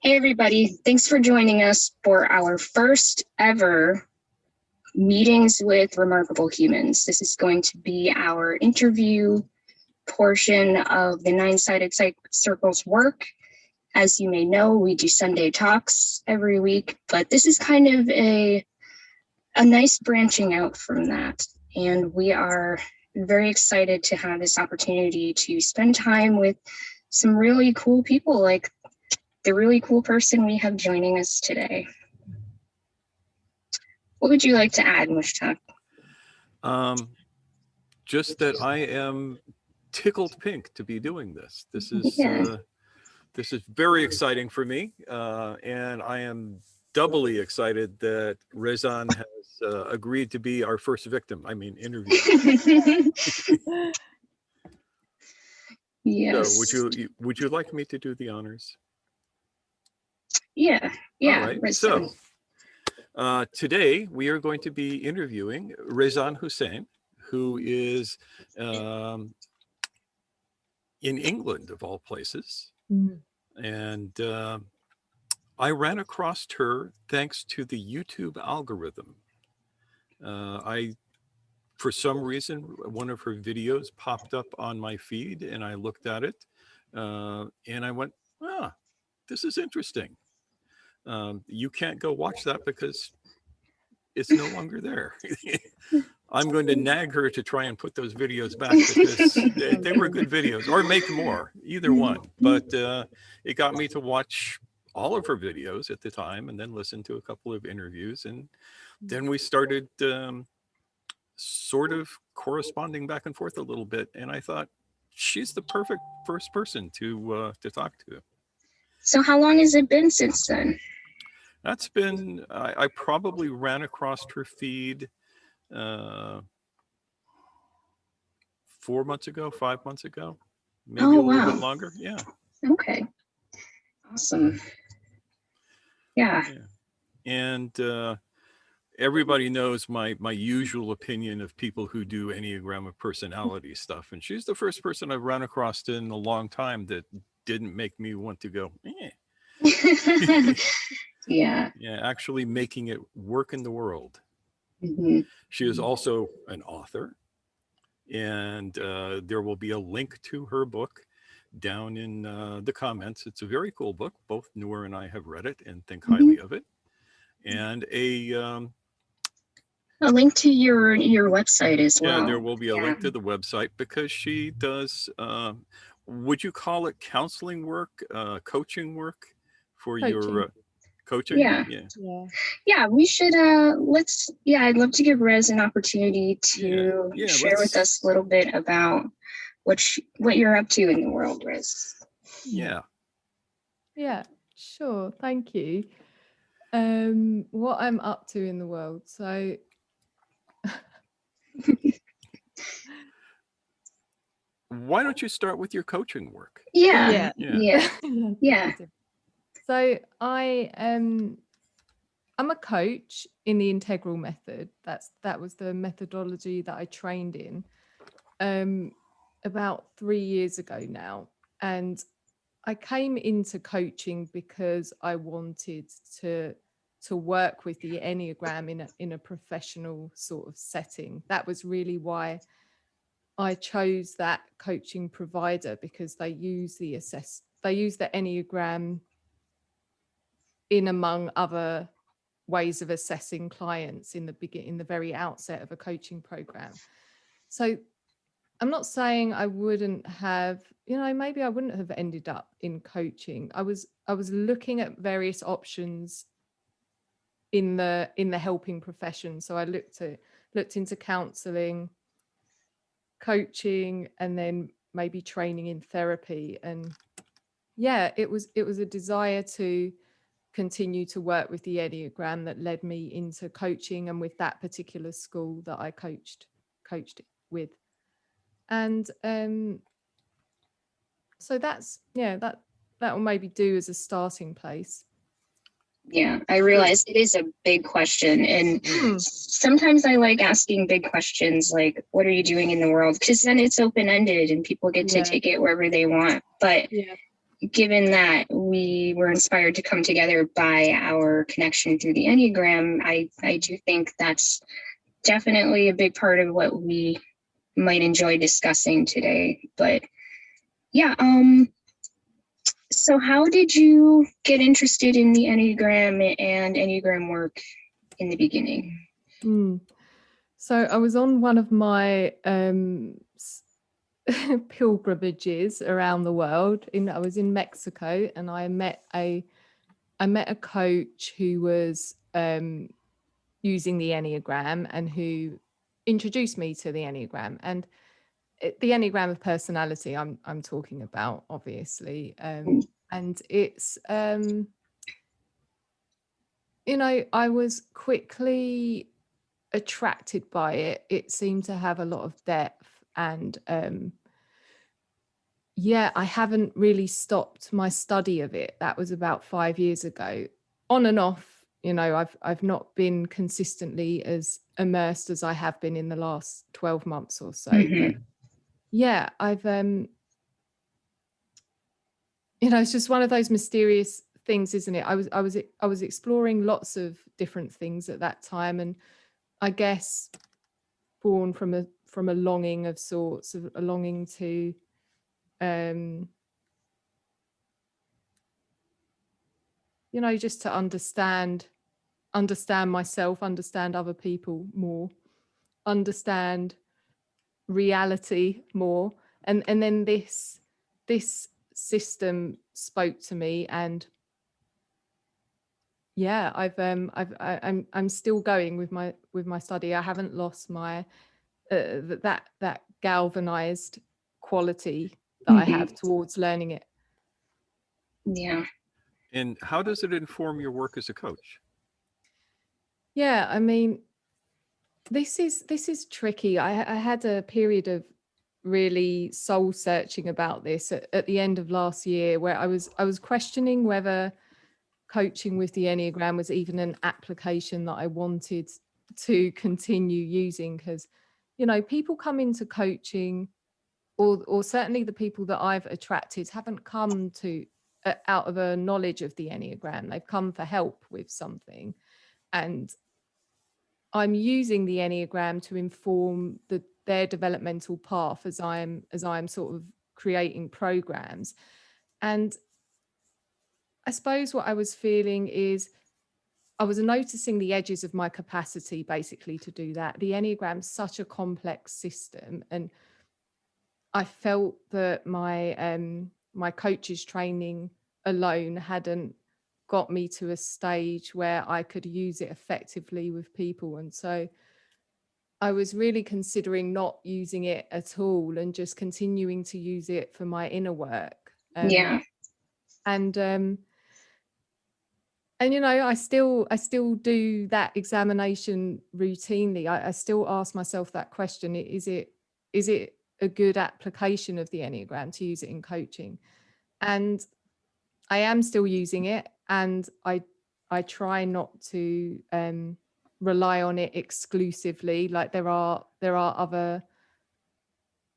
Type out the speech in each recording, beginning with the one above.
Hey everybody, thanks for joining us for our first ever meetings with remarkable humans. This is going to be our interview portion of the Nine-Sided Circle's work. As you may know, we do Sunday talks every week, but this is kind of a nice branching out from that. And we are very excited to have this opportunity to spend time with some really cool people, like the really cool person we have joining us today. What would you like to add, Mushtaq? Just that I am tickled pink to be doing this. This is very exciting for me, and I am doubly excited that Rezan has agreed to be our first victim. I mean, interview. Yes. So, would you like me to do the honors? Yeah. All right. So, today we are going to be interviewing Rezzan Huseyin, who is in England, of all places. And I ran across her thanks to the YouTube algorithm. For some reason, one of her videos popped up on my feed, and I looked at it, and I went, this is interesting. You can't go watch that because it's no longer there. I'm going to nag her to try and put those videos back because they were good videos, or make more, either one. But it got me to watch all of her videos at the time and then listen to a couple of interviews. And then we started sort of corresponding back and forth a little bit. And I thought, she's the perfect first person to talk to. So how long has it been since then? That's been, I probably ran across her feed 4 months ago, 5 months ago, maybe a little bit longer. Yeah. Okay. Awesome. Yeah. And everybody knows my usual opinion of people who do Enneagram of Personality stuff. And she's the first person I've run across in a long time that didn't make me want to go, Yeah. Yeah, actually making it work in the world. She is also an author, and there will be a link to her book down in the comments. It's a very cool book. Both Noor and I have read it and think highly of it. And a link to your website as well. Yeah, there will be a link to the website, because she does, would you call it counseling work, coaching work for your coaching? Yeah, we should I'd love to give Rez an opportunity to share with us a little bit about what you're up to in the world, Rez. Yeah, sure, thank you. What I'm up to in the world, so why don't you start with your coaching work? Yeah. So I'm a coach in the integral method. That was the methodology that I trained in about 3 years ago now. And I came into coaching because I wanted to work with the Enneagram in a professional sort of setting. That was really why I chose that coaching provider, because they use the Enneagram in among other ways of assessing clients in the very outset of a coaching program. So I'm not saying I wouldn't have, maybe I wouldn't have ended up in coaching. I was looking at various options in the helping profession. So I looked into counseling, coaching, and then maybe training in therapy. And it was a desire to continue to work with the Enneagram that led me into coaching, and with that particular school that I coached with. And so that's that will maybe do as a starting place. Yeah, I realize it is a big question, and sometimes I like asking big questions like, what are you doing in the world? Because then it's open-ended and people get to take it wherever they want. But given that we were inspired to come together by our connection through the Enneagram, I do think that's definitely a big part of what we might enjoy discussing today. But yeah, so how did you get interested in the Enneagram and Enneagram work in the beginning? So I was on one of my pilgrimages around the world. I was in Mexico, and I met a coach who was using the Enneagram, and who introduced me to the Enneagram. And the Enneagram of Personality I'm talking about, obviously. And it's I was quickly attracted by it. It seemed to have a lot of depth, and I haven't really stopped my study of it. That was about 5 years ago. On and off, I've not been consistently as immersed as I have been in the last 12 months or so. But yeah, I've it's just one of those mysterious things, isn't it? I was exploring lots of different things at that time, and I guess born from a longing of sorts, of a longing to just to understand myself, understand other people more, understand reality more, and then this system spoke to me. And yeah, I'm still going with my study. I haven't lost my that galvanized quality that I have towards learning it. Yeah. And how does it inform your work as a coach? Yeah, I mean, this is tricky. I had a period of really soul searching about this at the end of last year, where I was questioning whether coaching with the Enneagram was even an application that I wanted to continue using, because people come into coaching, or certainly the people that I've attracted haven't come to out of a knowledge of the Enneagram. They've come for help with something, and I'm using the Enneagram to inform their developmental path as I'm sort of creating programs. And I suppose what I was feeling is I was noticing the edges of my capacity, basically, to do that. The Enneagram's such a complex system, and I felt that my coach's training alone hadn't got me to a stage where I could use it effectively with people. And so I was really considering not using it at all, and just continuing to use it for my inner work. Yeah. And I still do that examination routinely. I still ask myself that question: is it a good application of the Enneagram to use it in coaching? And I am still using it, and I try not to rely on it exclusively. Like there are other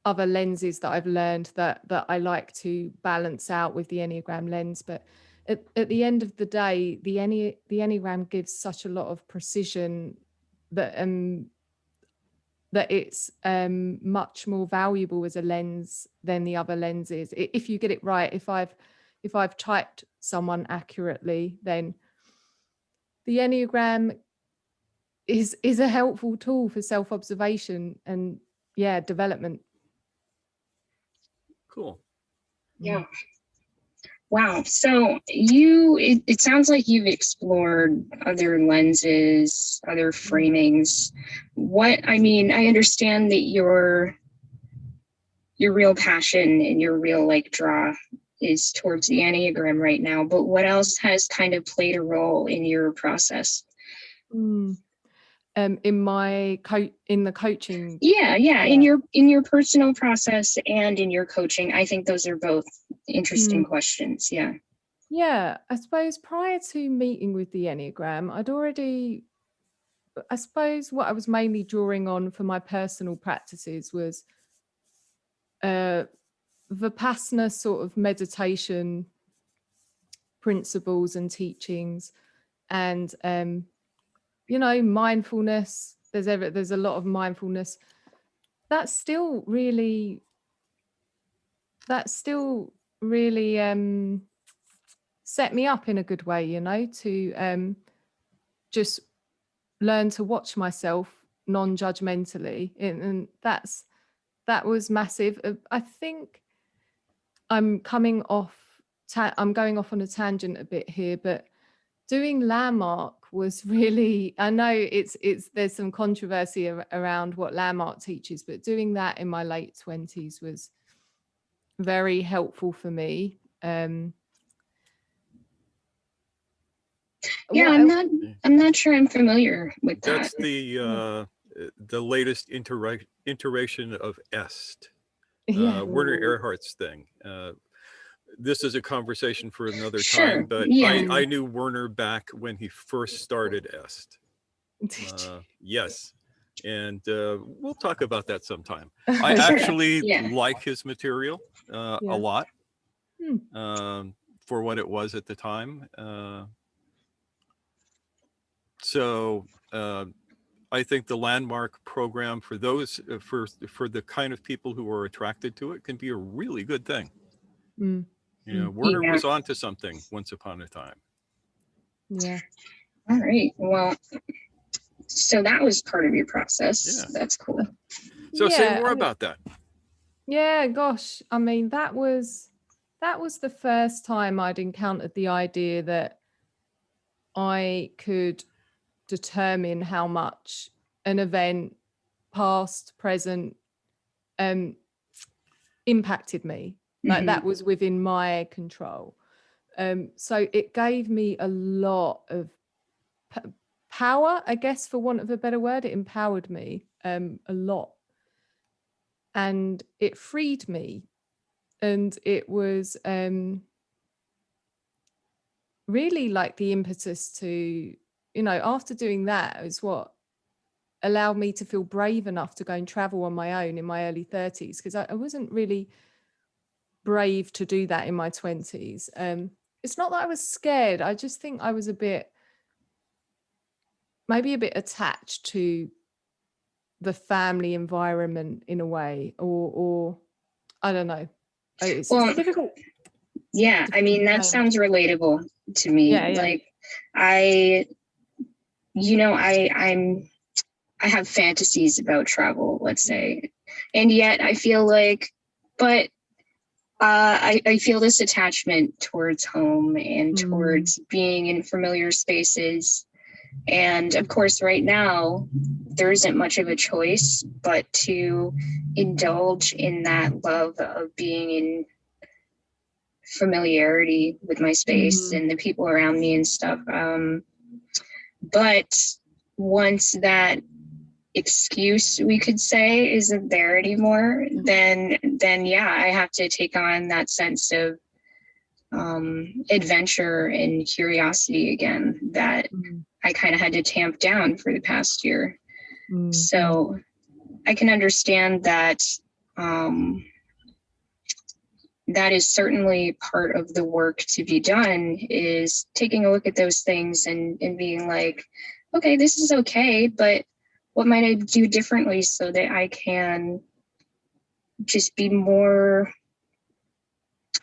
lenses that I've learned that I like to balance out with the Enneagram lens. But at the end of the day, the Enneagram gives such a lot of precision that it's much more valuable as a lens than the other lenses. If you get it right, if I've typed someone accurately, then the Enneagram is a helpful tool for self-observation and development. Cool. Yeah. Wow. So it sounds like you've explored other lenses, other framings. I understand that your real passion and your real draw is towards the Enneagram right now, but what else has kind of played a role in your process? In the coaching. Yeah. In your personal process and in your coaching. I think those are both interesting questions. Yeah. Yeah, I suppose prior to meeting with the Enneagram, I suppose what I was mainly drawing on for my personal practices was Vipassana sort of meditation principles and teachings, and mindfulness. There's a lot of mindfulness. That's still really set me up in a good way, to just learn to watch myself non-judgmentally, and that was massive. I think I'm going off on a tangent a bit here, but doing Landmark was really, I know there's some controversy around what Landmark teaches, but doing that in my late 20s was very helpful for me. I'm not sure I'm familiar with that. That's the latest iteration of EST, Werner Erhard's thing. This is a conversation for another time, but I knew Werner back when he first started EST. Yes. And we'll talk about that sometime. I actually like his material a lot for what it was at the time. So I think the Landmark program for those, for the kind of people who are attracted to it, can be a really good thing. Werner was onto something once upon a time. Yeah. All right. Well, so that was part of your process. Yeah. That's cool. So say more about that. Yeah, gosh. I mean, that was the first time I'd encountered the idea that I could determine how much an event, past, present, impacted me. Like that was within my control. So it gave me a lot of power, I guess, for want of a better word. It empowered me a lot, and it freed me. And it was really like the impetus to, after doing that, is what allowed me to feel brave enough to go and travel on my own in my early 30s, because I wasn't really brave to do that in my 20s. It's not that I was scared. I just think I was maybe a bit attached to the family environment in a way, or I don't know. It's difficult. Yeah, I mean, that sounds relatable to me. Yeah. Like I have fantasies about travel, let's say, and yet I feel like, but I feel this attachment towards home and towards being in familiar spaces. And of course, right now, there isn't much of a choice but to indulge in that love of being in familiarity with my space and the people around me and stuff. But once that excuse, we could say, isn't there anymore, then I have to take on that sense of adventure and curiosity again that I kind of had to tamp down for the past year. So I can understand that that is certainly part of the work to be done, is taking a look at those things and being like, okay, this is okay, but what might I do differently so that I can just be more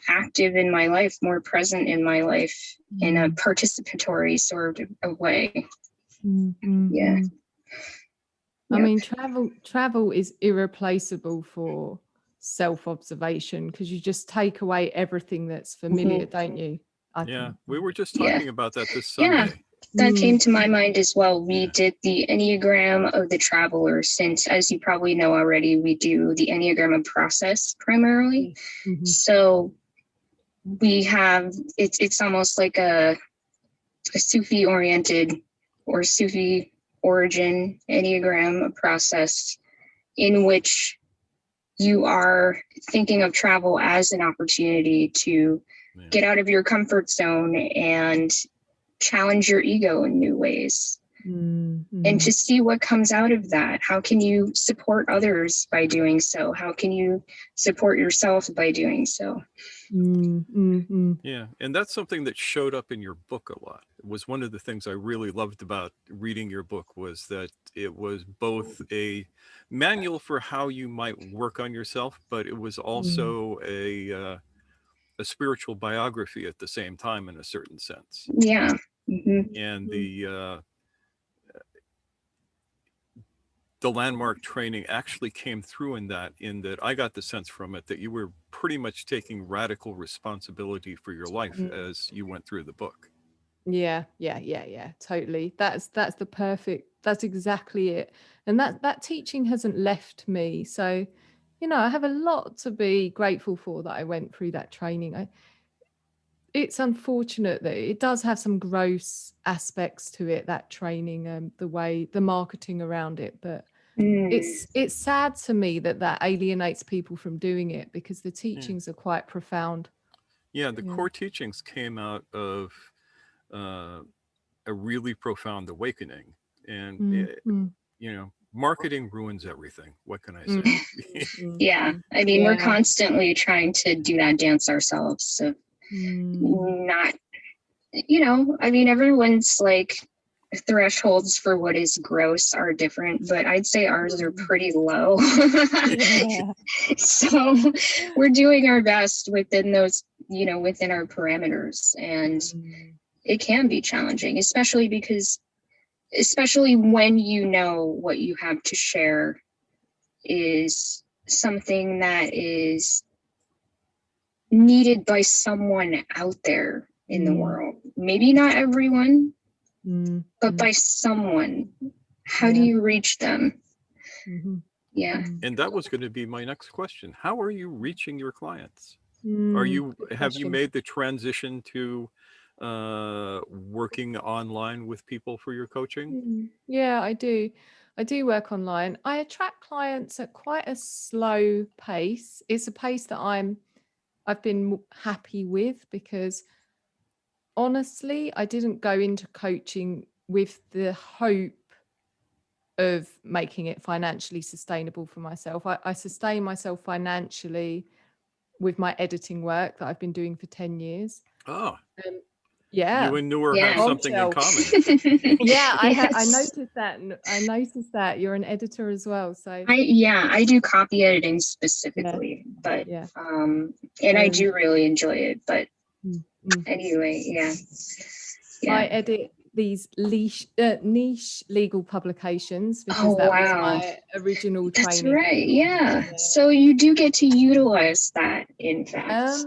active in my life, more present in my life in a participatory sort of way. Yeah. I mean, travel is irreplaceable for self-observation, because you just take away everything that's familiar, don't you? I think. We were just talking about that this Sunday. Yeah, that came to my mind as well. We did the Enneagram of the Traveler, since, as you probably know already, we do the Enneagram of Process primarily. So we have, it's almost like a Sufi oriented or Sufi origin Enneagram process, in which you are thinking of travel as an opportunity to get out of your comfort zone and challenge your ego in new ways. and to see what comes out of that. How can you support others by doing so? How can you support yourself by doing so? Yeah, and that's something that showed up in your book a lot. It was one of the things I really loved about reading your book, was that it was both a manual for how you might work on yourself, but it was also a spiritual biography at the same time, in a certain sense. Yeah. And the landmark training actually came through in that I got the sense from it that you were pretty much taking radical responsibility for your life as you went through the book. Yeah, totally. That's exactly it. And that teaching hasn't left me. So, I have a lot to be grateful for that I went through that training. It's unfortunate that it does have some gross aspects to it, that training, the marketing around it, but it's sad to me that alienates people from doing it, because the teachings are quite profound. Yeah, the core teachings came out of a really profound awakening, and marketing ruins everything. What can I say? Yeah, I mean, we're constantly trying to do that dance ourselves. So not, I mean, everyone's like thresholds for what is gross are different, but I'd say ours are pretty low. So we're doing our best within those, within our parameters, and it can be challenging, especially when what you have to share is something that is needed by someone out there in the world. Maybe not everyone, but by someone. How do you reach them? Yeah. And that was going to be my next question. How are you reaching your clients? Have you made the transition to working online with people for your coaching? Yeah, I do. I do work online. I attract clients at quite a slow pace. It's a pace that I've been happy with, because honestly, I didn't go into coaching with the hope of making it financially sustainable for myself. I sustain myself financially with my editing work that I've been doing for 10 years. Oh. Yeah. You and Noor have something in common. Yeah, I noticed that. I noticed that you're an editor as well. So I do copy editing specifically, but and I do really enjoy it. But anyway, I edit these niche legal publications, because that was my original training. That's right. Yeah. So you do get to utilize that, in fact.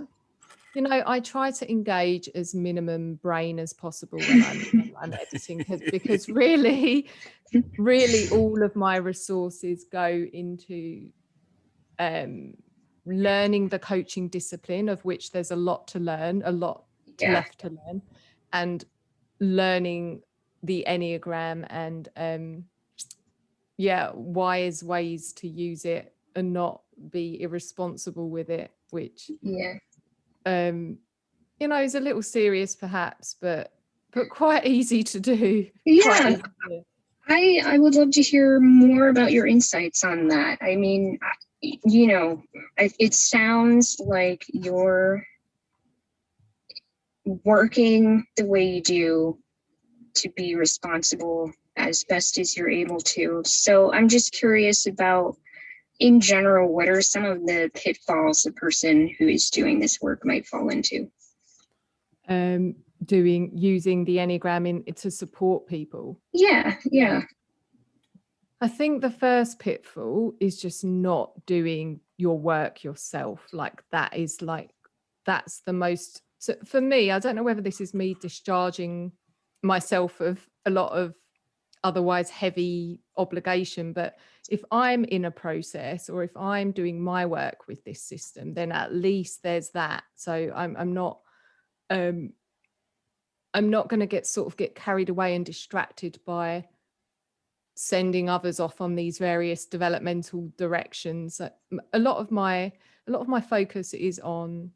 I try to engage as minimum brain as possible when I'm editing, because really all of my resources go into learning the coaching discipline, of which there's a lot to learn, a lot left to learn, and learning the Enneagram and wise ways to use it and not be irresponsible with it, which is a little serious perhaps, but quite easy to do. I would love to hear more about your insights on that. I mean, it sounds like you're working the way you do to be responsible as best as you're able to. So I'm just curious about, in general, what are some of the pitfalls a person who is doing this work might fall into? Using the Enneagram to support people. Yeah. I think the first pitfall is just not doing your work yourself. That's the most, so for me, I don't know whether this is me discharging myself of a lot of otherwise heavy obligation, but if I'm in a process, or if I'm doing my work with this system, then at least there's that. So I'm not going to get carried away and distracted by sending others off on these various developmental directions. A lot of my focus is on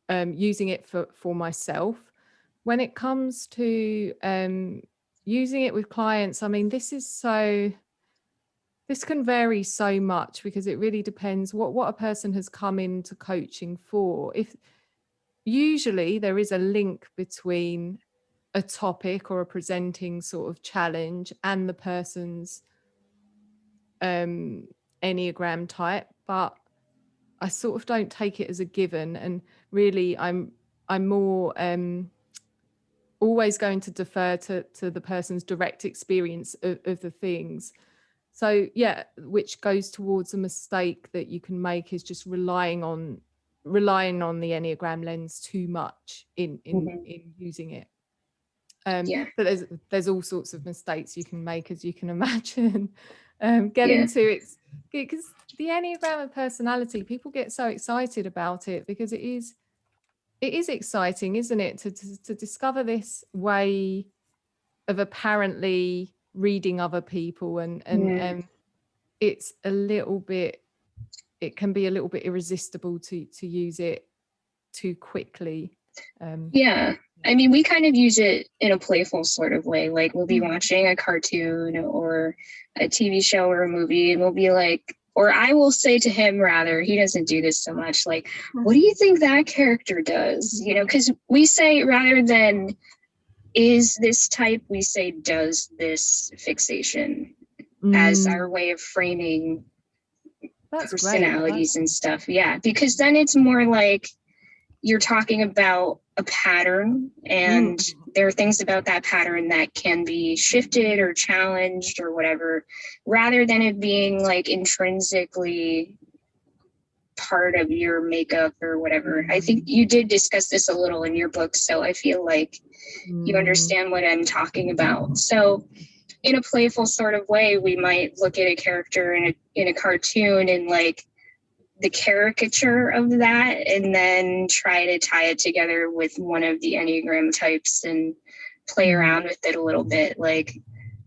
using it for myself. When it comes to using it with clients, I mean, this can vary so much because it really depends what a person has come into coaching for. If usually there is a link between a topic or a presenting sort of challenge and the person's Enneagram type, but I sort of don't take it as a given, and really I'm more always going to defer to the person's direct experience of the things. So yeah, which goes towards a mistake that you can make, is just relying on the Enneagram lens too much in using it. But there's all sorts of mistakes you can make, as you can imagine. Getting to it, because the Enneagram of Personality, people get so excited about it because it is exciting, isn't it, to discover this way of apparently reading other people, and it's a little bit, it can be a little bit irresistible to use it too quickly. I mean, we kind of use it in a playful sort of way. Like, we'll be watching a cartoon or a TV show or a movie, and we'll be like, or I will say to him, rather, he doesn't do this so much, like, what do you think that character does? You know, because we say, rather than is this type, we say does this fixation as our way of framing personalities and stuff. Yeah, because then it's more like you're talking about a pattern, and there are things about that pattern that can be shifted or challenged or whatever, rather than it being like intrinsically part of your makeup or whatever. I think you did discuss this a little in your book, so I feel like you understand what I'm talking about. So in a playful sort of way, we might look at a character in a cartoon and like the caricature of that, and then try to tie it together with one of the Enneagram types and play around with it a little bit. Like,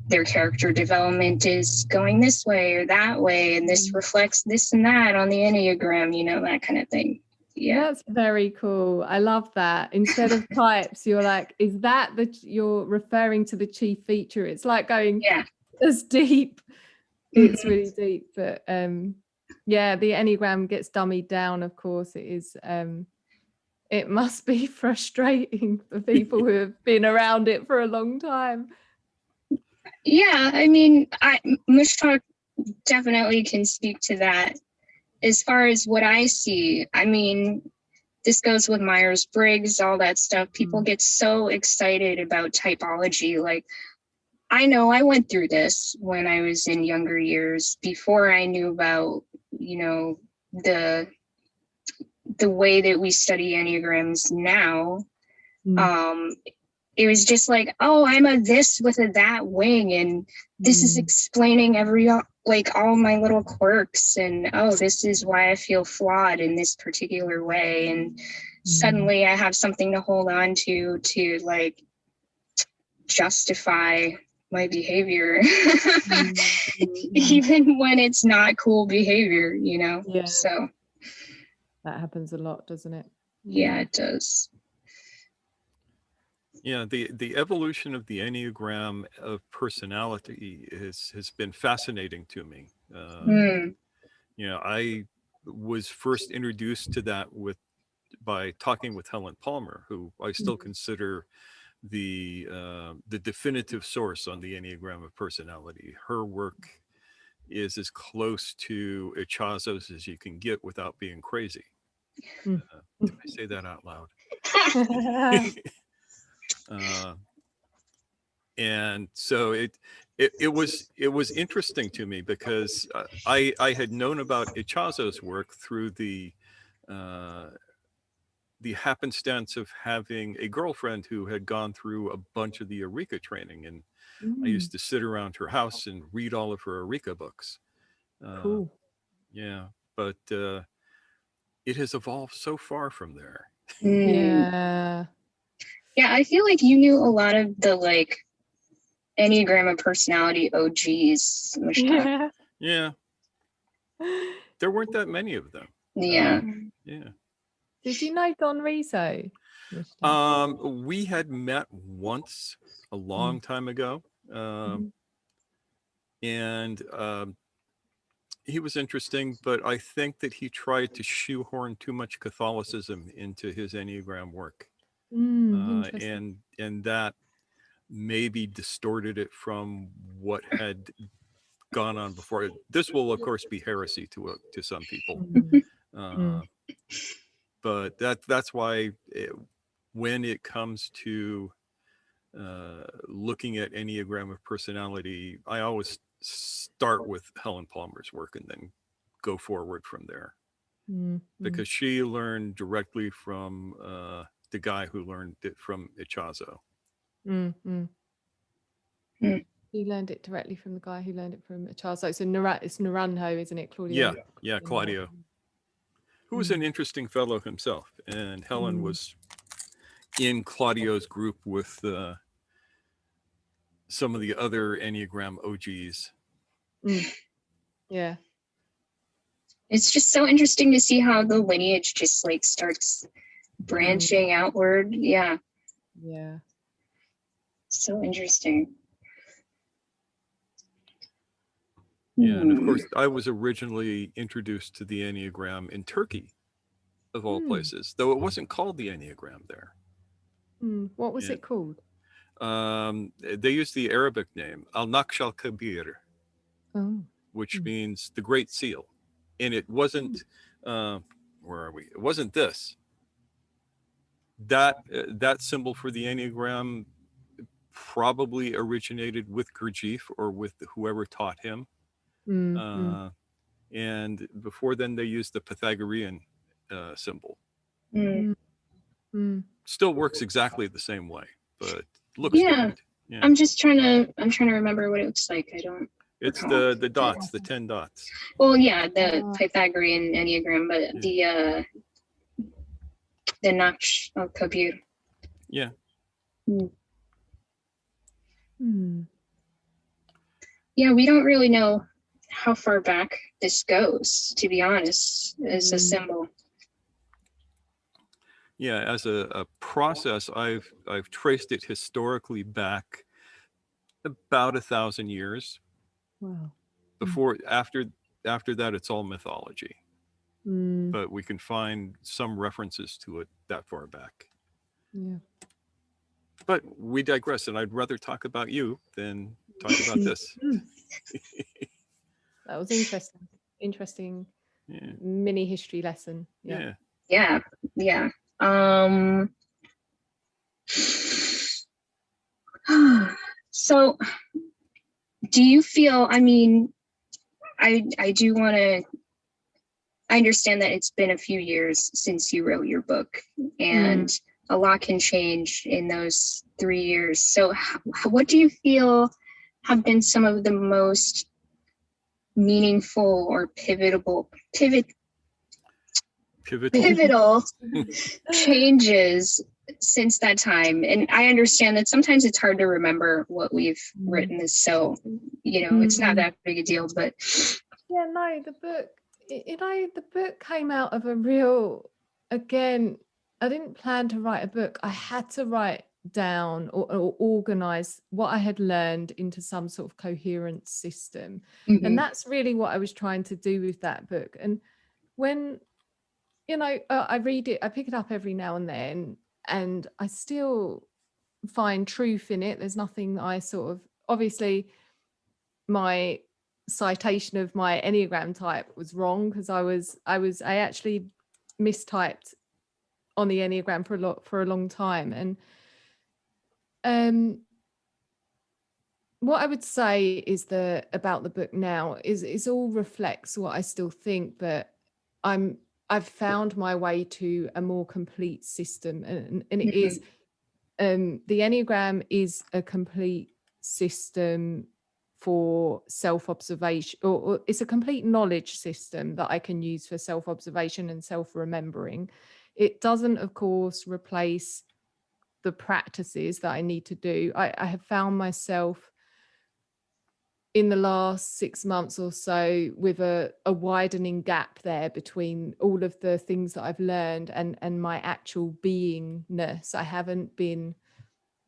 their character development is going this way or that way, and this reflects this and that on the Enneagram, you know, that kind of thing. Yeah. That's very cool. I love that. Instead of types, you're like, is that you're referring to the chief feature? It's like going as deep. It's really deep. But yeah, the Enneagram gets dummied down, of course. It is it must be frustrating for people who have been around it for a long time. Yeah, I mean, Mushtaq definitely can speak to that. As far as what I see, I mean, this goes with Myers-Briggs, all that stuff. People get so excited about typology. Like, I know I went through this when I was in younger years, before I knew about, you know, the way that we study Enneagrams now. It was just like, oh, I'm a this with a that wing, and this is explaining all my little quirks, and oh, this is why I feel flawed in this particular way, and suddenly I have something to hold on to like justify my behavior, even when it's not cool behavior, you know? Yeah. So that happens a lot, doesn't it? Yeah, it does. Yeah, the evolution of the Enneagram of Personality has been fascinating to me. You know, I was first introduced to that by talking with Helen Palmer, who I still consider the definitive source on the Enneagram of Personality. Her work is as close to Echazos as you can get without being crazy. Did I say that out loud? And so it was interesting to me because I had known about Echazos' work through the happenstance of having a girlfriend who had gone through a bunch of the Eureka training, and I used to sit around her house and read all of her Eureka books. Cool. Yeah, but it has evolved so far from there. Yeah. Yeah, I feel like you knew a lot of the like Enneagram of Personality OGs. Yeah. There weren't that many of them. Yeah. Yeah. Did you know Don Rizzo? We had met once a long time ago. and he was interesting, but I think that he tried to shoehorn too much Catholicism into his Enneagram work, Interesting. and that maybe distorted it from what had gone on before. This will, of course, be heresy to some people, but that's why when it comes to looking at Enneagram of Personality, I always start with Helen Palmer's work and then go forward from there, because she learned directly from the guy who learned it from Ichazo. He learned it directly from the guy who learned it from Charles. So it's Naranjo, isn't it, Claudio? Yeah, Claudio, who was an interesting fellow himself. And Helen was in Claudio's group with some of the other Enneagram OGs. Yeah. It's just so interesting to see how the lineage just like starts branching outward. Yeah. So interesting. Yeah, and of course, I was originally introduced to the Enneagram in Turkey, of all places, though it wasn't called the Enneagram there. What was it called? They used the Arabic name, Al-Naqsh al-Kabir, which means the Great Seal. And it wasn't, where are we? It wasn't this. That symbol for the Enneagram probably originated with Gurdjieff or with whoever taught him. And before then, they used the Pythagorean symbol. Still works exactly the same way, but looks different. Yeah. I'm trying to remember what it looks like. I don't. It's the dots, the 10 dots. Well, yeah, the Pythagorean Enneagram, but the Naqsh al-Kabir. Yeah. Yeah, we don't really know how far back this goes, to be honest, as a symbol. Yeah, as a process, I've traced it historically back about 1,000 years. Wow. After that, it's all mythology. But we can find some references to it that far back. Yeah. But we digress, and I'd rather talk about you than talk about this. That was interesting. Interesting mini history lesson. Yeah. So do you feel, I mean, I do want to, I understand that it's been a few years since you wrote your book, and a lot can change in those 3 years. So what do you feel have been some of the most meaningful or pivotal changes since that time? And I understand that sometimes it's hard to remember what we've written, so it's not that big a deal, but the book came out of a real, again, I didn't plan to write a book. I had to write down or organize what I had learned into some sort of coherent system. And that's really what I was trying to do with that book. And when I read it, I pick it up every now and then, and I still find truth in it. There's nothing that I sort of, obviously my citation of my Enneagram type was wrong, because I actually mistyped on the Enneagram for a long time. And what I would say is about the book now is all reflects what I still think, but I've found my way to a more complete system, and it is the Enneagram is a complete system for self-observation, or it's a complete knowledge system that I can use for self-observation and self-remembering. It doesn't, of course, replace the practices that I need to do. I have found myself in the last 6 months or so with a widening gap there between all of the things that I've learned and my actual beingness. I haven't been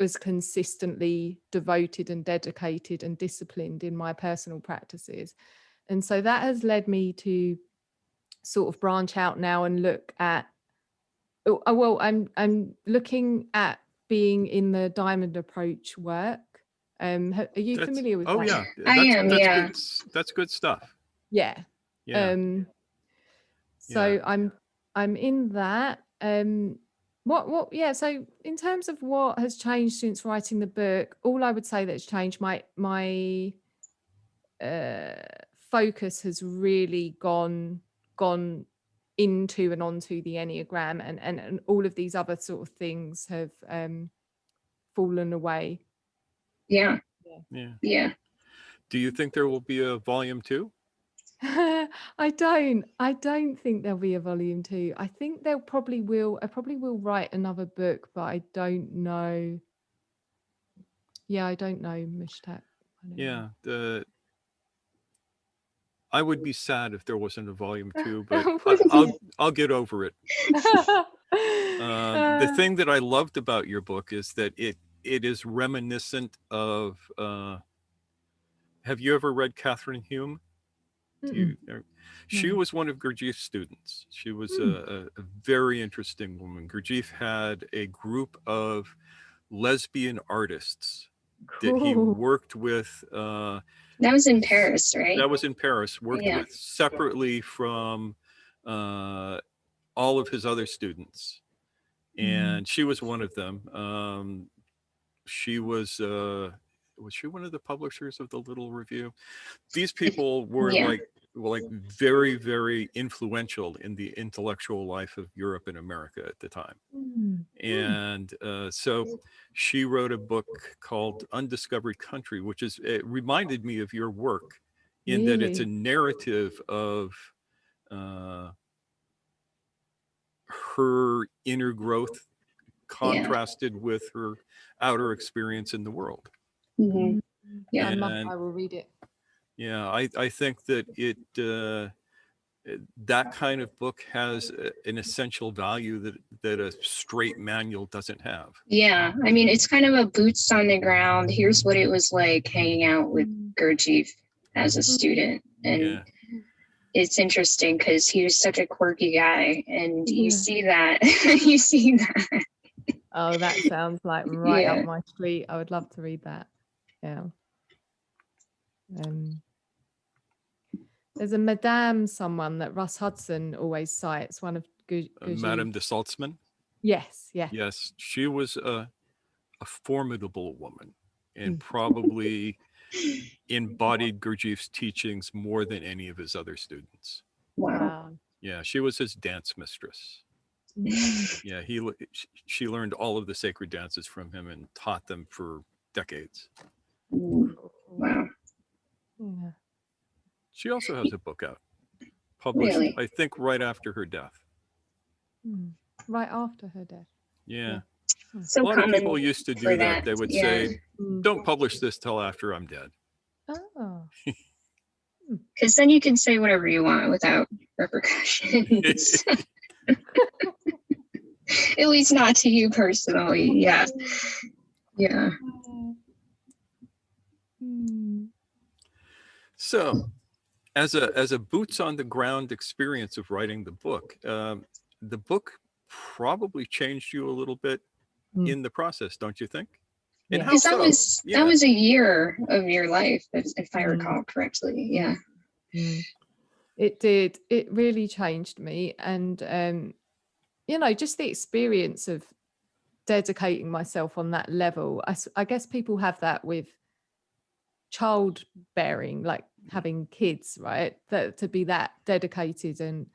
was consistently devoted and dedicated and disciplined in my personal practices. And so that has led me to sort of branch out now and look at, well, I'm looking at being in the diamond approach work. Are you familiar with that? Yeah, I am, yeah. That's good stuff. Yeah. Yeah. So I'm in that. So in terms of what has changed since writing the book, all I would say that's changed, my focus has really gone into and onto the Enneagram, and all of these other sort of things have fallen away. Yeah. Do you think there will be a volume 2? I don't think there'll be a volume 2. I think I probably will write another book, but I don't know. Yeah, I don't know, Mushtaq. Yeah, I would be sad if there wasn't a volume 2, but I'll get over it. The thing that I loved about your book is that it is reminiscent of. Have you ever read Catherine Hume? She was one of Gurdjieff's students. She was a very interesting woman. Gurdjieff had a group of lesbian artists that he worked with. That was in Paris, right? That was in Paris, worked with separately from all of his other students. And she was one of them. She was she one of the publishers of the Little Review? These people were like very, very influential in the intellectual life of Europe and America at the time. And so she wrote a book called Undiscovered Country, which it reminded me of your work in that it's a narrative of her inner growth contrasted with her outer experience in the world. Yeah, I will read it. Yeah, I think that that kind of book has an essential value that a straight manual doesn't have. Yeah, I mean, it's kind of a boots on the ground. Here's what it was like hanging out with Gurdjieff as a student. And it's interesting because he was such a quirky guy, and you see that. You see that. Oh, that sounds like right up my street. I would love to read that. Yeah. There's a Madame someone that Russ Hudson always cites, one of Madame de Saltzman. Yes. She was a formidable woman and probably embodied Gurdjieff's teachings more than any of his other students. Wow. Yeah, she was his dance mistress. Yeah, she learned all of the sacred dances from him and taught them for decades. Wow. Yeah. She also has a book out, published, I think, right after her death. Right after her death. Yeah. So a lot of people used to do that. They would say, don't publish this till after I'm dead. Oh. Because then you can say whatever you want without repercussions. At least not to you personally. Yeah. So, as a boots on the ground experience of writing the book probably changed you a little bit in the process, don't you think? And how so? That was a year of your life, if I recall correctly. Yeah. It did. It really changed me. And just the experience of dedicating myself on that level. I guess people have that with childbearing, like having kids, right? That to be that dedicated and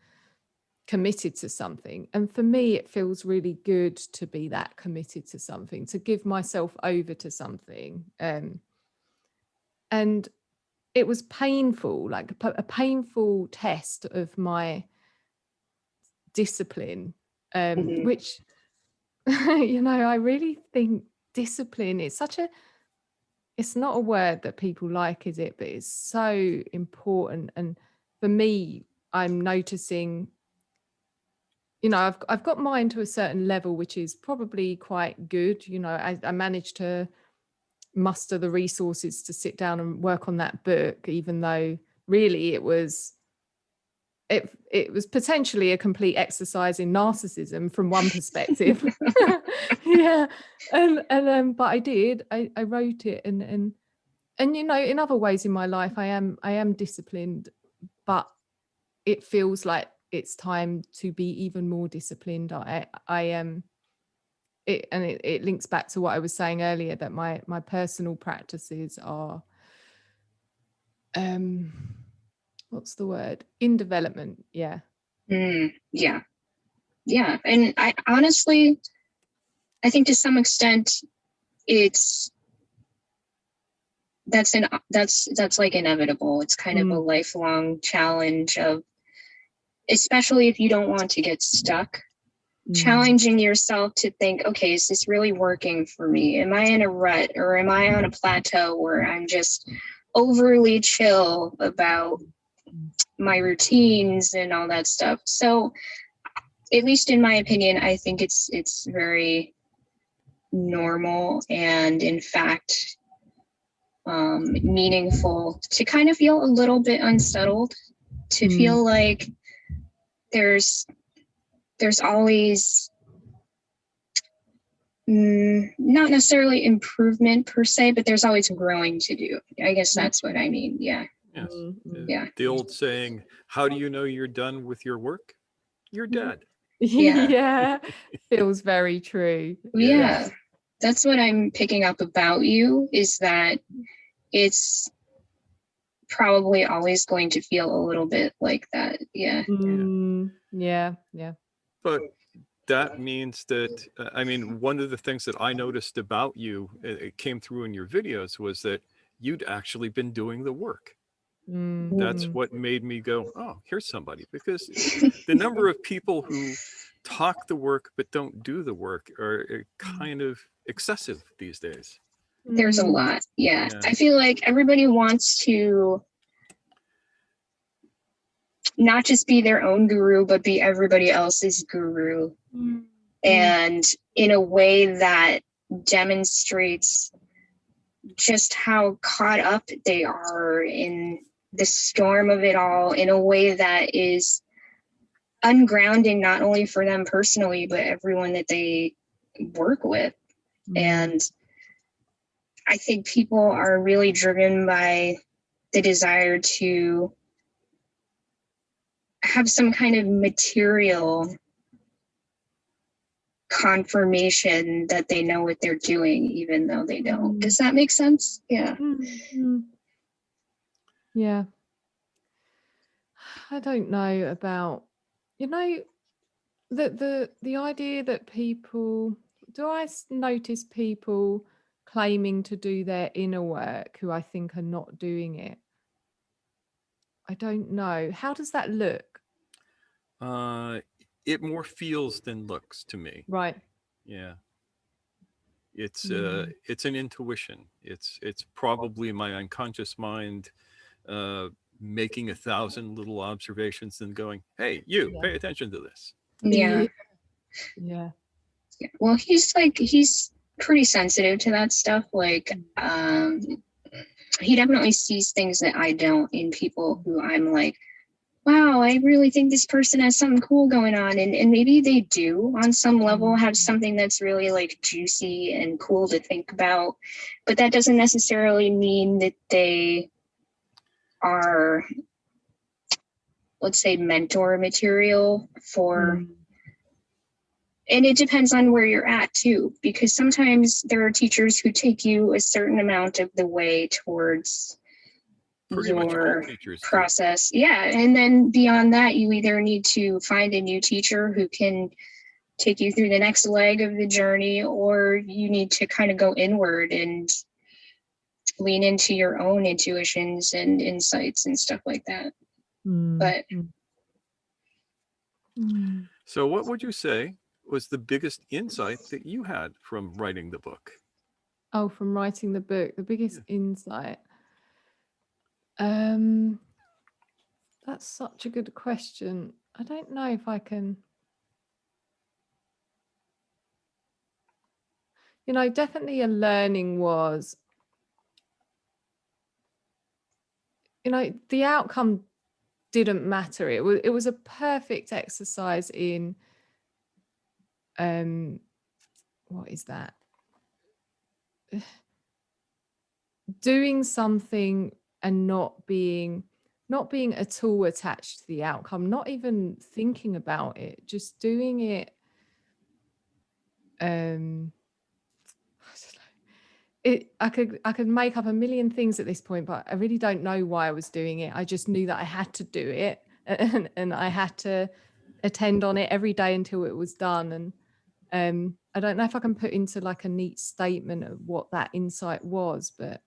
committed to something. And for me, it feels really good to be that committed to something, to give myself over to something. And it was painful, like a painful test of my discipline, which, I really think discipline is it's not a word that people like, is it? But it's so important. And for me, I'm noticing you know, I've got mine to a certain level, which is probably quite good. You know, I managed to muster the resources to sit down and work on that book, even though really it was potentially a complete exercise in narcissism from one perspective. Yeah. But I wrote it, and you know, in other ways in my life I am disciplined, but it feels like it's time to be even more disciplined. I am it links back to what I was saying earlier, that my personal practices are what's the word, in development. Yeah. Yeah. And I honestly, I think to some extent that's like inevitable. It's kind of a lifelong challenge of, especially if you don't want to get stuck, challenging yourself to think, okay, is this really working for me? Am I in a rut, or am I on a plateau where I'm just overly chill about my routines and all that stuff? So at least in my opinion, I think it's very normal and in fact meaningful to kind of feel a little bit unsettled, to feel like there's always not necessarily improvement per se, but there's always growing to do. I guess that's what I mean. Yeah. Yes. Yeah. The old saying, how do you know you're done with your work? You're dead. Yeah. Feels very true. Yeah. That's what I'm picking up about you, is that it's probably always going to feel a little bit like that. Yeah. Yeah. But that means that, I mean, one of the things that I noticed about you, it came through in your videos, was that you'd actually been doing the work. That's what made me go, oh, here's somebody. Because the number of people who talk the work but don't do the work are kind of excessive these days. There's a lot. Yeah. I feel like everybody wants to not just be their own guru, but be everybody else's guru. And in a way that demonstrates just how caught up they are in the storm of it all, in a way that is ungrounding, not only for them personally, but everyone that they work with. And I think people are really driven by the desire to have some kind of material confirmation that they know what they're doing, even though they don't. Does that make sense? Yeah. Yeah. I don't know about, you know, the idea that people, do I notice people claiming to do their inner work who I think are not doing it? I don't know. How does that look? It more feels than looks to me. Right. Yeah. It's an intuition. It's probably my unconscious mind making 1,000 little observations and going, hey, you pay attention to this. Yeah. Well, he's pretty sensitive to that stuff. Like, he definitely sees things that I don't in people who I'm like, wow, I really think this person has something cool going on. And maybe they do on some level have something that's really like juicy and cool to think about. But that doesn't necessarily mean that they are, let's say, mentor material for... And it depends on where you're at too, because sometimes there are teachers who take you a certain amount of the way towards your process. Yeah. And then beyond that, you either need to find a new teacher who can take you through the next leg of the journey, or you need to kind of go inward and lean into your own intuitions and insights and stuff like that. But so what would you say was the biggest insight that you had from writing the book? Oh, from writing the book, the biggest insight. That's such a good question. I don't know if I can. definitely a learning was, the outcome didn't matter. It was a perfect exercise in what is that? Doing something and not being at all attached to the outcome, not even thinking about it, just doing it. I could make up a million things at this point, but I really don't know why I was doing it. I just knew that I had to do it, and I had to attend on it every day until it was done. And I don't know if I can put into like a neat statement of what that insight was, but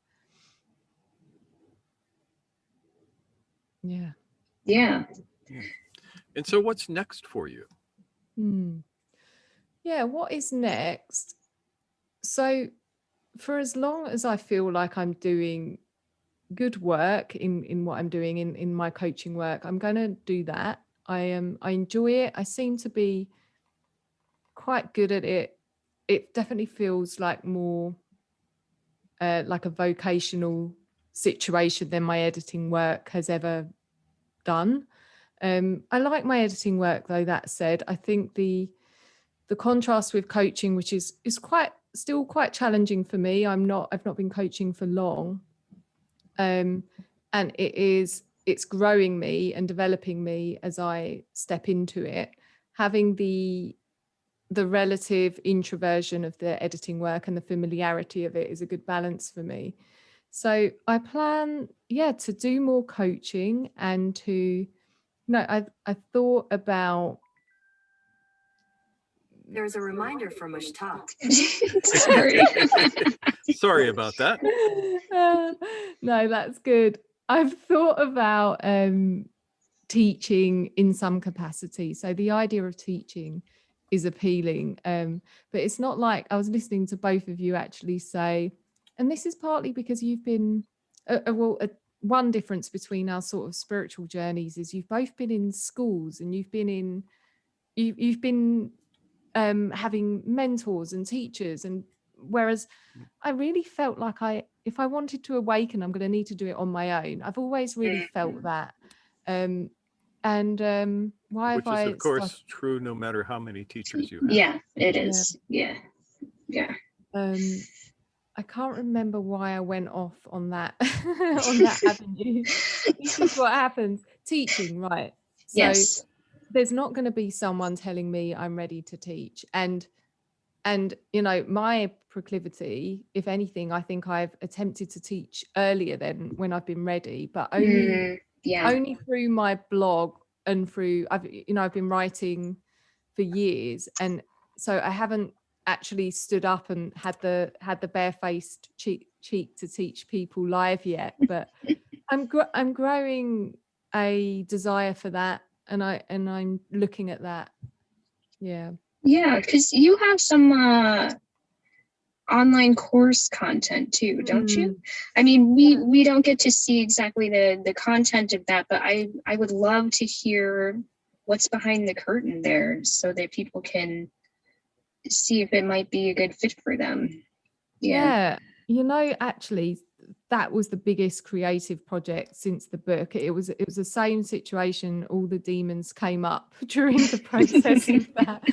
yeah. Yeah. And so what's next for you? Yeah, what is next? So for as long as I feel like I'm doing good work in what I'm doing in my coaching work, I'm going to do that. I enjoy it. I seem to be quite good at it. It definitely feels like more like a vocational situation than my editing work has ever done. I like my editing work, though. That said, I think the contrast with coaching, which is still quite challenging for me. I've not been coaching for long, and it's growing me and developing me as I step into it. Having the relative introversion of the editing work and the familiarity of it is a good balance for me. So I plan, to do more coaching and to, I thought about. There's a reminder from Mushtaq. Sorry. Sorry about that. No, that's good. I've thought about teaching in some capacity. So the idea of teaching is appealing. But it's not like, I was listening to both of you actually say, and this is partly because you've been, one difference between our sort of spiritual journeys is you've both been in schools and you've been having mentors and teachers, and whereas I really felt like if I wanted to awaken, I'm going to need to do it on my own. I've always really felt that. Why Which have I is, of course, true no matter how many teachers you have. Yeah, it is. Yeah. I can't remember why I went off on that on that avenue. This is what happens. Teaching, right? So Yes. there's not going to be someone telling me I'm ready to teach. And my proclivity, if anything, I think I've attempted to teach earlier than when I've been ready, but only through my blog and through I've been writing for years, and so I haven't actually stood up and had the barefaced cheek to teach people live yet, but I'm growing a desire for that, and I'm looking at that. Yeah, because you have some online course content too, don't you? I mean, we don't get to see exactly the content of that, but I would love to hear what's behind the curtain there so that people can see if it might be a good fit for them. Yeah. Actually, that was the biggest creative project since the book. It was the same situation. All the demons came up during the process of that.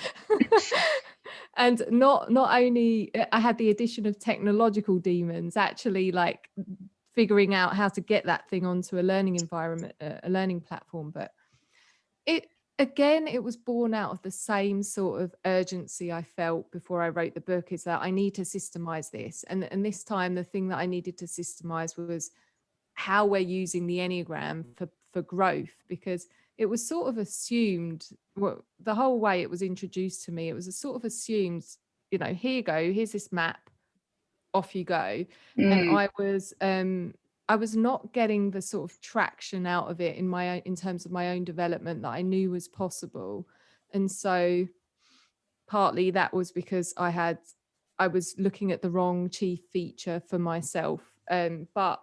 And not only I had the addition of technological demons, actually like figuring out how to get that thing onto a learning environment, a learning platform. But it was born out of the same sort of urgency I felt before I wrote the book, is that I need to systemize this. And this time, the thing that I needed to systemize was how we're using the Enneagram for growth, because it was sort of assumed, the whole way it was introduced to me, it was a sort of assumed, here you go, here's this map, off you go. And I was not getting the sort of traction out of it in terms of my own development that I knew was possible. And so partly that was because I was looking at the wrong chief feature for myself. But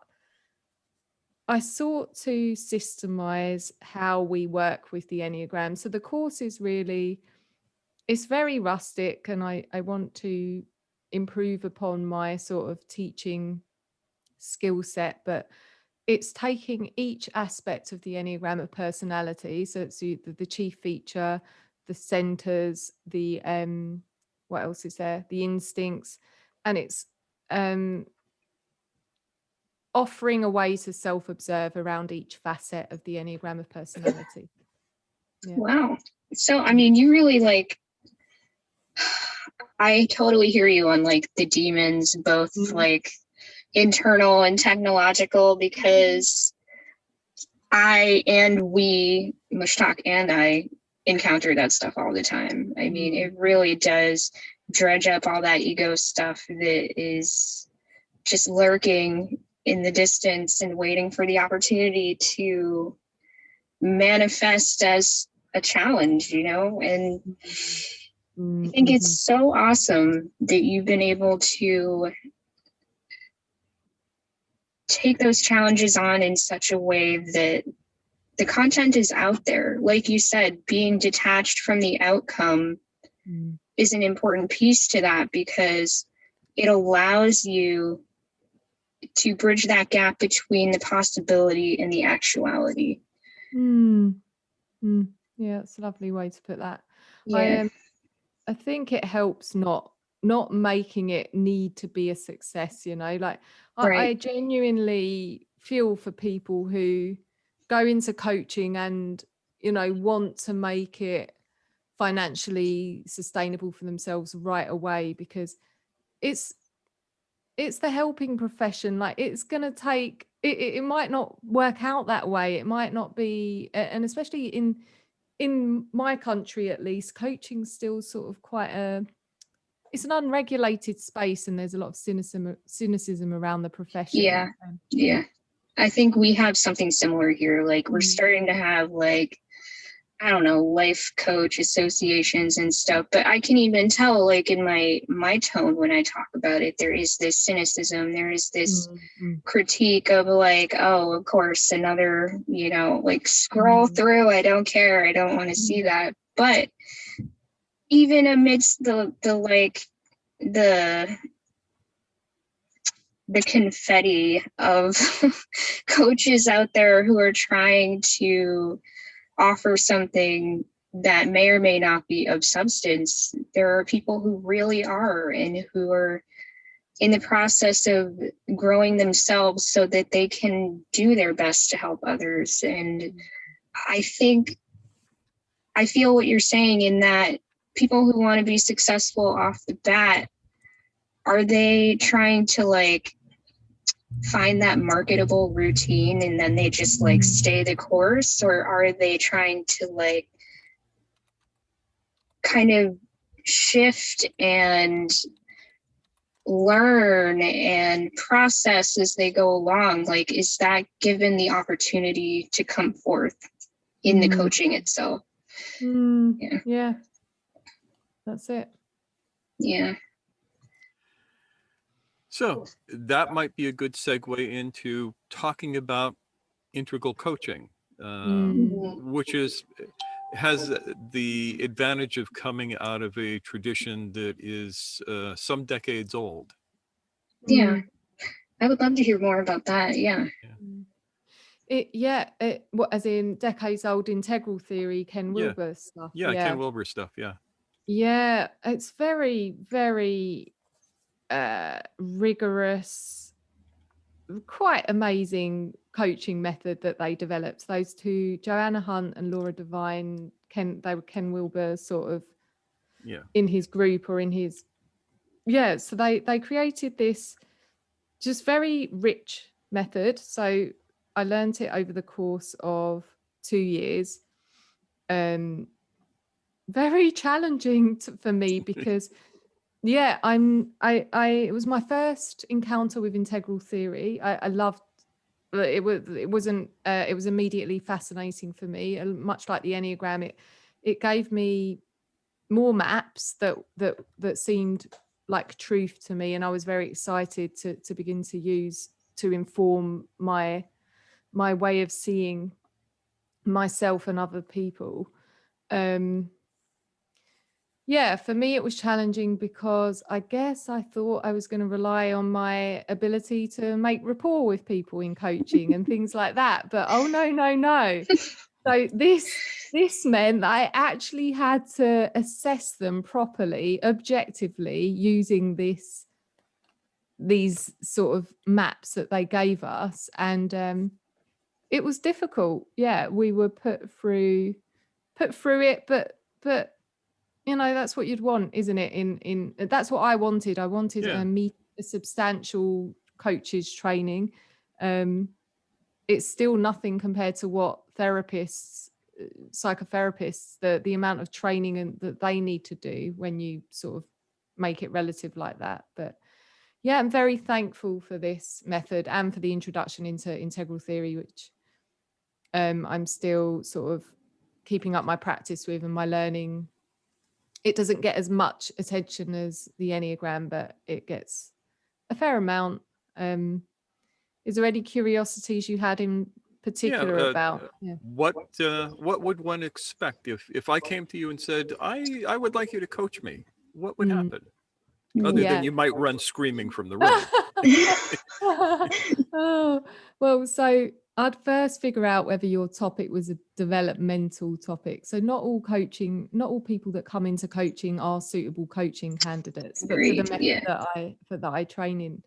I sought to systemize how we work with the Enneagram. So the course is really, it's very rustic, and I want to improve upon my sort of teaching skill set, but it's taking each aspect of the Enneagram of personality. So it's the chief feature, the centers, the what else is there? The instincts, and it's offering a way to self-observe around each facet of the Enneagram of personality. Yeah. Wow. So, I mean, you really like, I totally hear you on like the demons, both like internal and technological, because Mushtaq and I encounter that stuff all the time. I mean, it really does dredge up all that ego stuff that is just lurking in the distance and waiting for the opportunity to manifest as a challenge, you know? And I think it's so awesome that you've been able to take those challenges on in such a way that the content is out there. Like you said, being detached from the outcome is an important piece to that, because it allows you to bridge that gap between the possibility and the actuality. Yeah, it's a lovely way to put that. Yeah. I think it helps not making it need to be a success, you know, like I genuinely feel for people who go into coaching and, you know, want to make it financially sustainable for themselves right away, because it's the helping profession. Like, it's going to take, it might not work out that way. It might not be, and especially in my country, at least, coaching's still sort of it's an unregulated space, and there's a lot of cynicism around the profession. Yeah. I think we have something similar here. Like, we're starting to have, like, I don't know, life coach associations and stuff, but I can even tell, like, in my tone when I talk about it, there is this cynicism, there is this critique of, like, oh, of course, another, you know, like, scroll through, I don't care, I don't want to see that. But even amidst the confetti of coaches out there who are trying to offer something that may or may not be of substance, there are people who really are, and who are in the process of growing themselves so that they can do their best to help others. And I feel what you're saying, in that people who want to be successful off the bat, are they trying to, like, find that marketable routine and then they just, like, stay the course? Or are they trying to, like, kind of shift and learn and process as they go along? Like, is that given the opportunity to come forth in the coaching itself? Yeah, that's it. Yeah. So that might be a good segue into talking about integral coaching, which has the advantage of coming out of a tradition that is some decades old. Yeah. I would love to hear more about that. Yeah. As in decades old integral theory, Ken Wilber stuff. Ken Wilber stuff. Yeah, it's very, very rigorous, quite amazing coaching method that they developed. Those two, Joanna Hunt and Laura Devine, they were Ken Wilber sort of in his group, or in his so they created this just very rich method. So I learned it over the course of 2 years. Very challenging for me, because it was my first encounter with integral theory. I loved it. It was immediately fascinating for me, much like the Enneagram. It gave me more maps that seemed like truth to me, and I was very excited to begin to use to inform my way of seeing myself and other people. Yeah, for me, it was challenging because I guess I thought I was going to rely on my ability to make rapport with people in coaching and things like that. But oh, no, no, no. So this meant that I actually had to assess them properly, objectively, using these sort of maps that they gave us. And it was difficult. Yeah, we were put through it, but you know, that's what you'd want, isn't it? In that's what I wanted. I wanted Yeah. a substantial coaches training. It's still nothing compared to what therapists, psychotherapists, the amount of training and that they need to do when you sort of make it relative like that. But yeah, I'm very thankful for this method and for the introduction into integral theory, which I'm still sort of keeping up my practice with and my learning. It doesn't get as much attention as the Enneagram, but it gets a fair amount. Is there any curiosities you had in particular about? Yeah. What would one expect if I came to you and said, I would like you to coach me? What would happen? Other Yeah. than you might run screaming from the room. Oh, well, so I'd first figure out whether your topic was a developmental topic. So not all people that come into coaching are suitable coaching candidates, but for the Agreed, method yeah. that I train in.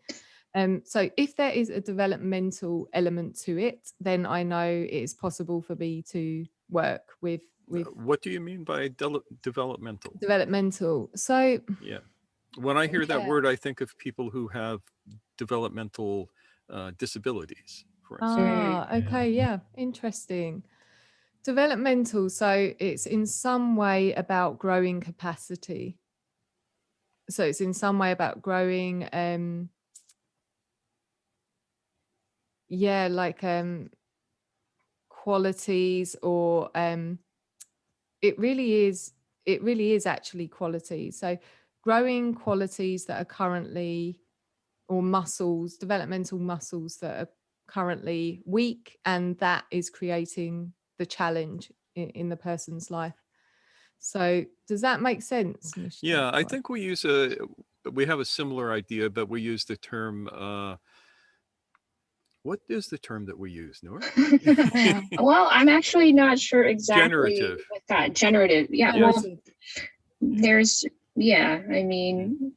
So if there is a developmental element to it, then I know it is possible for me to work with What do you mean by developmental? developmental. So Yeah. When I hear that Yeah. word, I think of people who have developmental disabilities, for instance. Okay, yeah, interesting. Developmental, so it's in some way about growing capacity. So it's in some way about growing qualities, or it really is actually qualities. So growing qualities that are currently, or developmental muscles that are currently weak, and that is creating the challenge in the person's life. So does that make sense, Mushtaq? Yeah, I think we have a similar idea, but we use the term, what is the term that we use, Noor? Well, I'm actually not sure exactly Generative. what that generative. Yeah, Yeah. well, there's, yeah, I mean,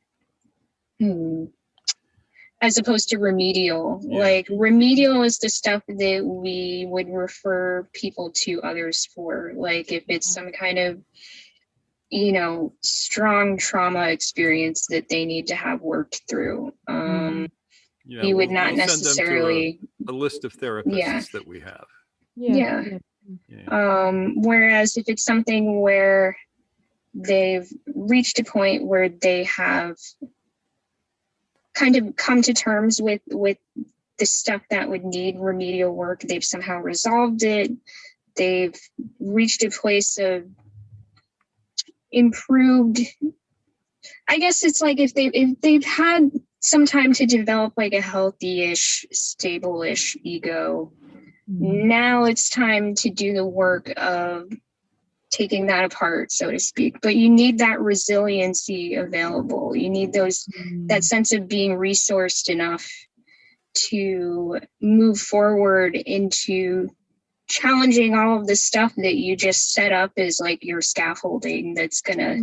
as opposed to remedial. Yeah. Like remedial is the stuff that we would refer people to others for. Like if it's some kind of, you know, strong trauma experience that they need to have worked through. Yeah, You would not we'll send them to necessarily a list of therapists Yeah. that we have. Yeah. Yeah. Whereas if it's something where they've reached a point where they have kind of come to terms with the stuff that would need remedial work, they've somehow resolved it, they've reached a place of improved, I guess it's like if they've had some time to develop like a healthy-ish, stable-ish ego, now it's time to do the work of taking that apart, so to speak. But you need that resiliency available. You need that sense of being resourced enough to move forward into challenging all of the stuff that you just set up as like your scaffolding that's gonna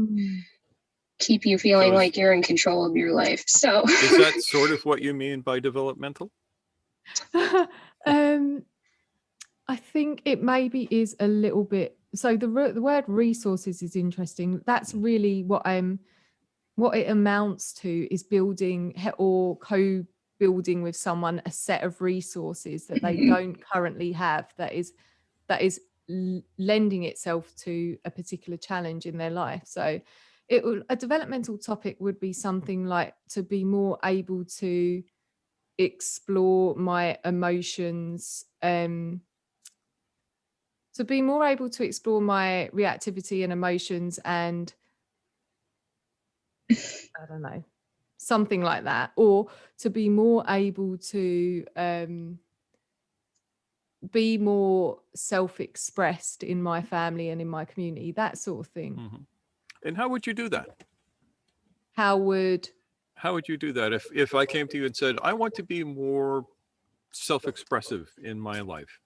keep you feeling like you're in control of your life. So is that sort of what you mean by developmental? I think it maybe is a little bit. So the word resources is interesting. That's really what it amounts to, is building or co-building with someone a set of resources that they don't currently have, that is lending itself to a particular challenge in their life. So a developmental topic would be something like to be more able to explore my emotions, to be more able to explore my reactivity and emotions, and I don't know, something like that, or to be more able to be more self-expressed in my family and in my community, that sort of thing. And how would you do that? How would you do that if I came to you and said, I want to be more self-expressive in my life?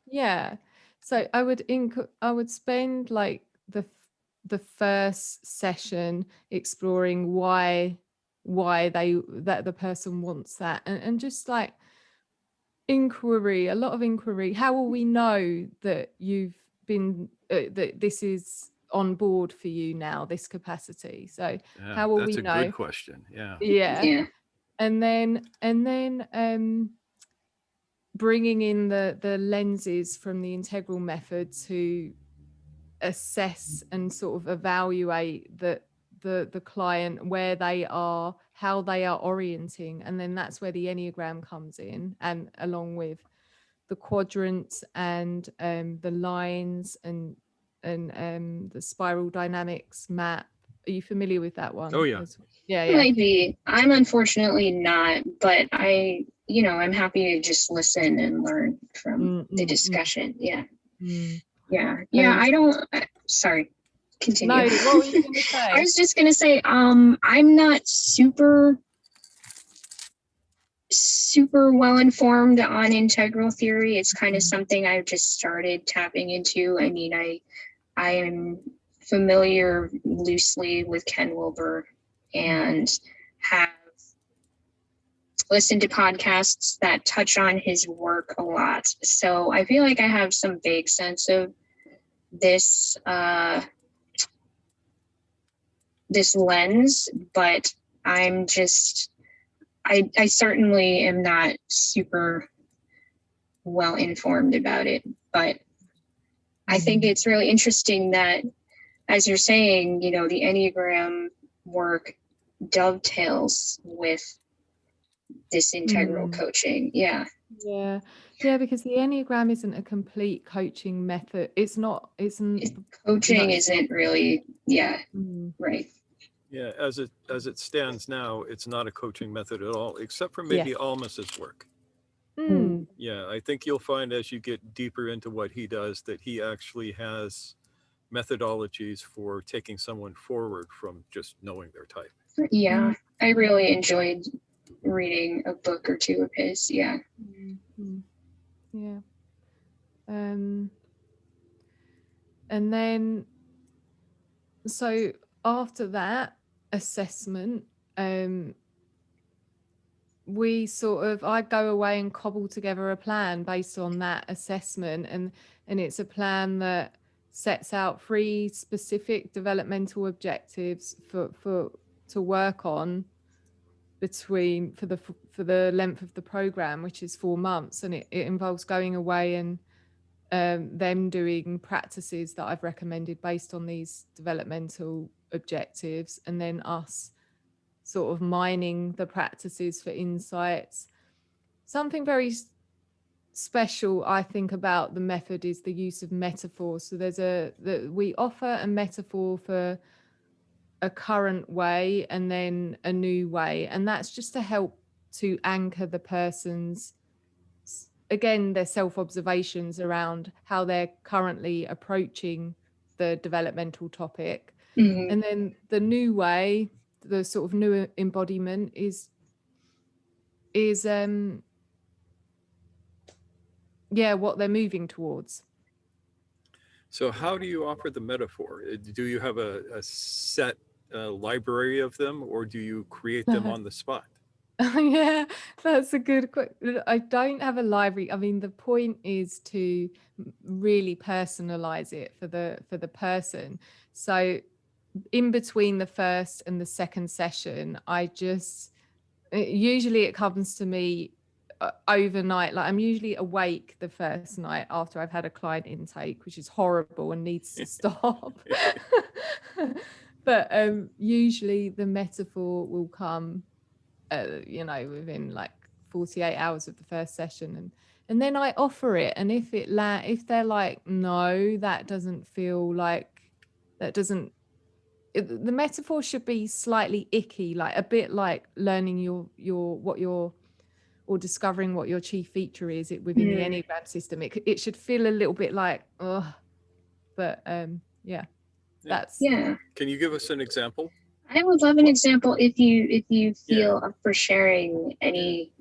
Yeah. So I would spend like the first session exploring why that the person wants that, and just like inquiry, a lot of inquiry. How will we know that you've been that this is on board for you now, this capacity? So Yeah, how will that's we a know? good question. Yeah. Yeah. Yeah. And then bringing in the lenses from the integral method to assess and sort of evaluate the client, where they are, how they are orienting, and then that's where the Enneagram comes in, and along with the quadrants and the lines and the spiral dynamics map. Are you familiar with that one? Oh, yeah. Yeah. Might be. I'm unfortunately not, but I'm happy to just listen and learn from the discussion. Yeah. Yeah. Sorry. Continue. No, what were you going to say? I was just going to say, I'm not super well informed on integral theory. It's kind of something I've just started tapping into. I mean, I am familiar loosely with Ken Wilber and have listened to podcasts that touch on his work a lot. So I feel like I have some vague sense of this this lens, but I'm just I certainly am not super well informed about it. But I think it's really interesting that, as you're saying, the Enneagram work dovetails with this integral coaching. Yeah, because the Enneagram isn't a complete coaching method. Coaching isn't really, right. Yeah, as it stands now, it's not a coaching method at all, except for maybe Almas's work. Yeah, I think you'll find as you get deeper into what he does that he actually has methodologies for taking someone forward from just knowing their type. Yeah, I really enjoyed reading a book or two of his. Yeah. And then, so after that assessment, I go away and cobble together a plan based on that assessment, and it's a plan that sets out 3 specific developmental objectives to work on for the length of the program, which is 4 months, and it involves going away and them doing practices that I've recommended based on these developmental objectives, and then us sort of mining the practices for insights. Something very special, I think, about the method is the use of metaphor. So we offer a metaphor for a current way and then a new way, and that's just to help to anchor the person's, again, their self-observations around how they're currently approaching the developmental topic. And then the new way, the sort of new embodiment is what they're moving towards. So how do you offer the metaphor? Do you have a set library of them, or do you create them on the spot? Yeah, that's a good question. I don't have a library. I mean, the point is to really personalize it for the person. So in between the first and the second session, usually it comes to me overnight. Like, I'm usually awake the first night after I've had a client intake, which is horrible and needs to stop. But usually the metaphor will come within like 48 hours of the first session, and then I offer it, and if they're like, no, that doesn't feel like, the metaphor should be slightly icky, like a bit like learning or discovering what your chief feature is within the Enneagram system. It should feel a little bit like, but yeah. That's Yeah. Can you give us an example? I would love an example if you feel Yeah. up for sharing any,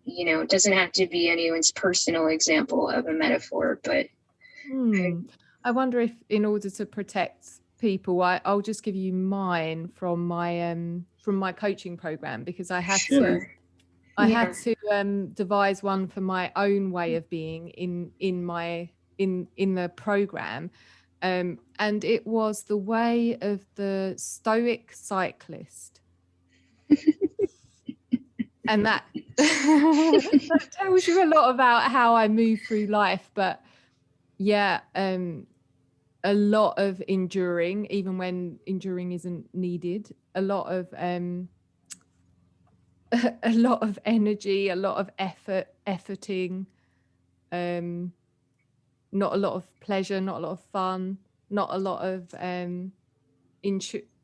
it doesn't have to be anyone's personal example of a metaphor, but I wonder if, in order to protect people, I'll just give you mine from my coaching program, because I had sure. to devise one for my own way of being in the program, and it was the way of the Stoic Cyclist. And that that tells you a lot about how I move through life. But yeah, a lot of enduring, even when enduring isn't needed, a lot of a lot of energy, a lot of efforting, not a lot of pleasure, not a lot of fun, not a lot of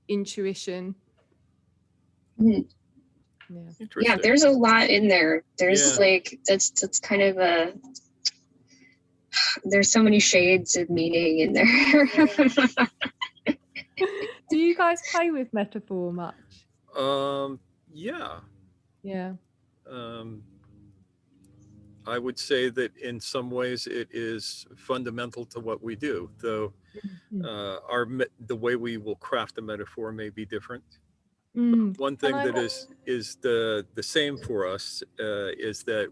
intuition. Mhm. Yeah. Interesting. Yeah, there's a lot in there. There's Yeah. like that's kind of there's so many shades of meaning in there. Do you guys play with metaphor much? Yeah. Yeah. I would say that in some ways it is fundamental to what we do, though the way we will craft a metaphor may be different. One thing that is the same for us is that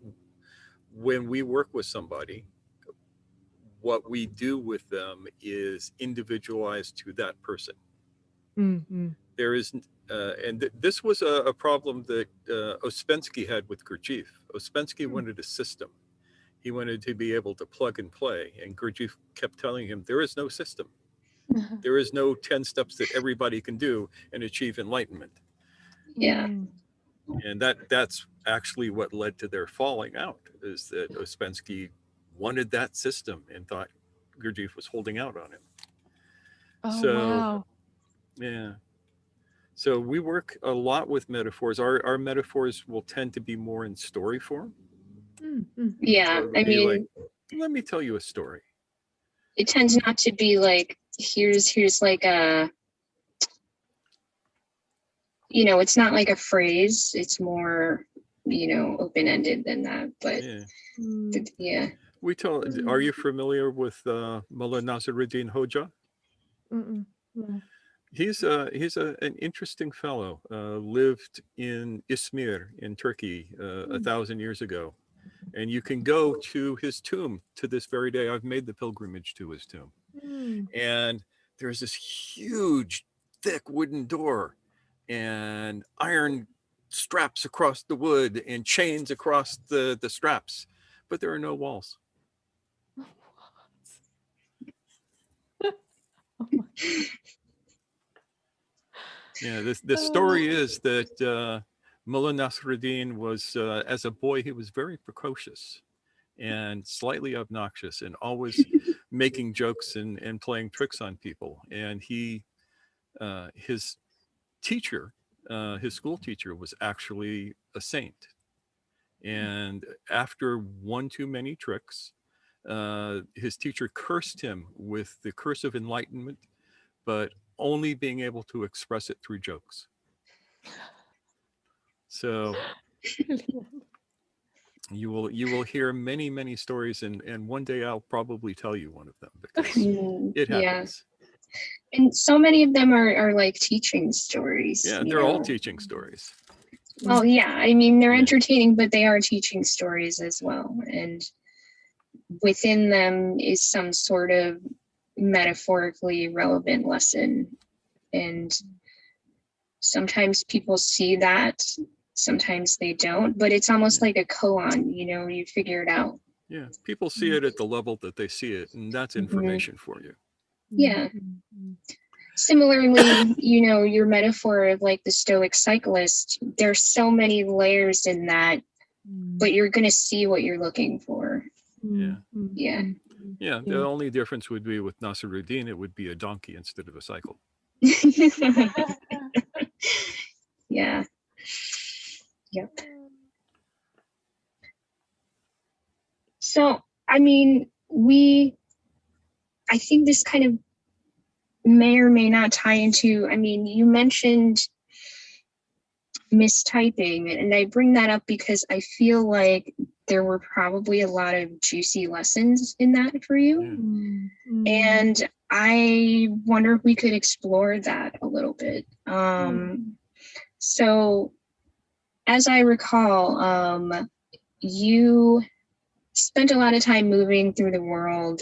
when we work with somebody, what we do with them is individualized to that person. There is, this was a problem that Ouspensky had with Gurdjieff. Ouspensky wanted a system. He wanted to be able to plug and play, and Gurdjieff kept telling him, there is no system. There is no 10 steps that everybody can do and achieve enlightenment. Yeah. And that's actually what led to their falling out, is that Ouspensky wanted that system and thought Gurdjieff was holding out on him. Wow. Yeah. So we work a lot with metaphors. Our metaphors will tend to be more in story form. Yeah, So I mean, like, let me tell you a story. it tends not to be like here's like a, it's not like a phrase. It's more, open-ended than that. But yeah. We tell. Are you familiar with Mullah Nasruddin Hoja? No. He's an interesting fellow. Lived in Izmir in Turkey 1,000 years ago, and you can go to his tomb to this very day. I've made the pilgrimage to his tomb, and there's this huge, thick wooden door, and iron straps across the wood and chains across the straps, but there are no walls. Oh my God. Yeah, the story is that Mullah Nasruddin was, as a boy, he was very precocious and slightly obnoxious and always making jokes and playing tricks on people. And his teacher, his school teacher, was actually a saint. And after one too many tricks, his teacher cursed him with the curse of enlightenment, but only being able to express it through jokes. So you will hear many stories, and one day I'll probably tell you one of them, because it happens. Yeah. And so many of them are like teaching stories. Yeah, they're all teaching stories. Well, yeah, I mean, they're entertaining, but they are teaching stories as well. And within them is some sort of metaphorically relevant lesson. And sometimes people see that, sometimes they don't, but it's almost like a koan, you figure it out. Yeah, people see it at the level that they see it, and that's information for you. Yeah. Similarly, your metaphor of like the Stoic Cyclist, there's so many layers in that, but you're going to see what you're looking for. Yeah. The only difference would be with Nasruddin, it would be a donkey instead of a cycle. Yeah. Yep. So, I mean, I think this kind of may or may not tie into, I mean, you mentioned mistyping, and I bring that up because I feel like there were probably a lot of juicy lessons in that for you. And I wonder if we could explore that a little bit. So as I recall, you spent a lot of time moving through the world,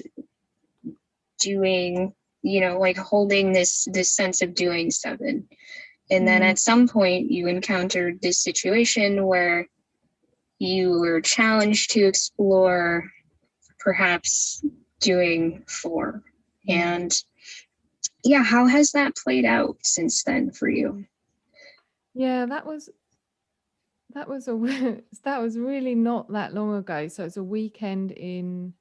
doing, you know, like holding this sense of doing stuff. And then at some point you encountered this situation where you were challenged to explore perhaps doing for. And yeah, how has that played out since then for you? Yeah, that was really not that long ago. So it's a weekend in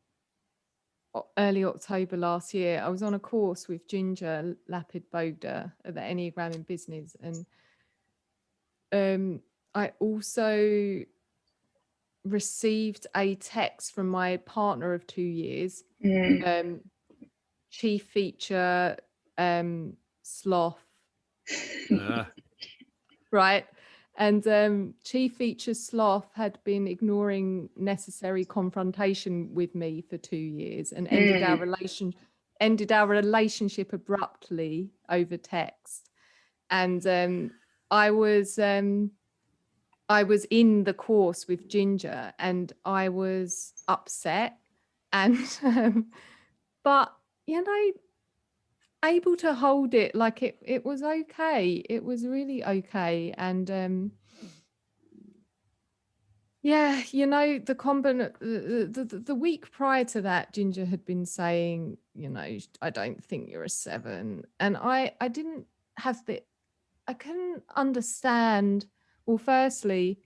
early October last year. I was on a course with Ginger Lapid-Bogda at the Enneagram in Business, and I also received a text from my partner of 2 years, chief feature sloth, right? And chief feature sloth had been ignoring necessary confrontation with me for 2 years and ended our relationship abruptly over text. And I was in the course with Ginger, and I was upset, and but you know, able to hold it like it was okay. It was really okay. And yeah, you know, the week prior to that, Ginger had been saying, you know, I don't think you're a 7, and I didn't have I couldn't understand. Well, firstly,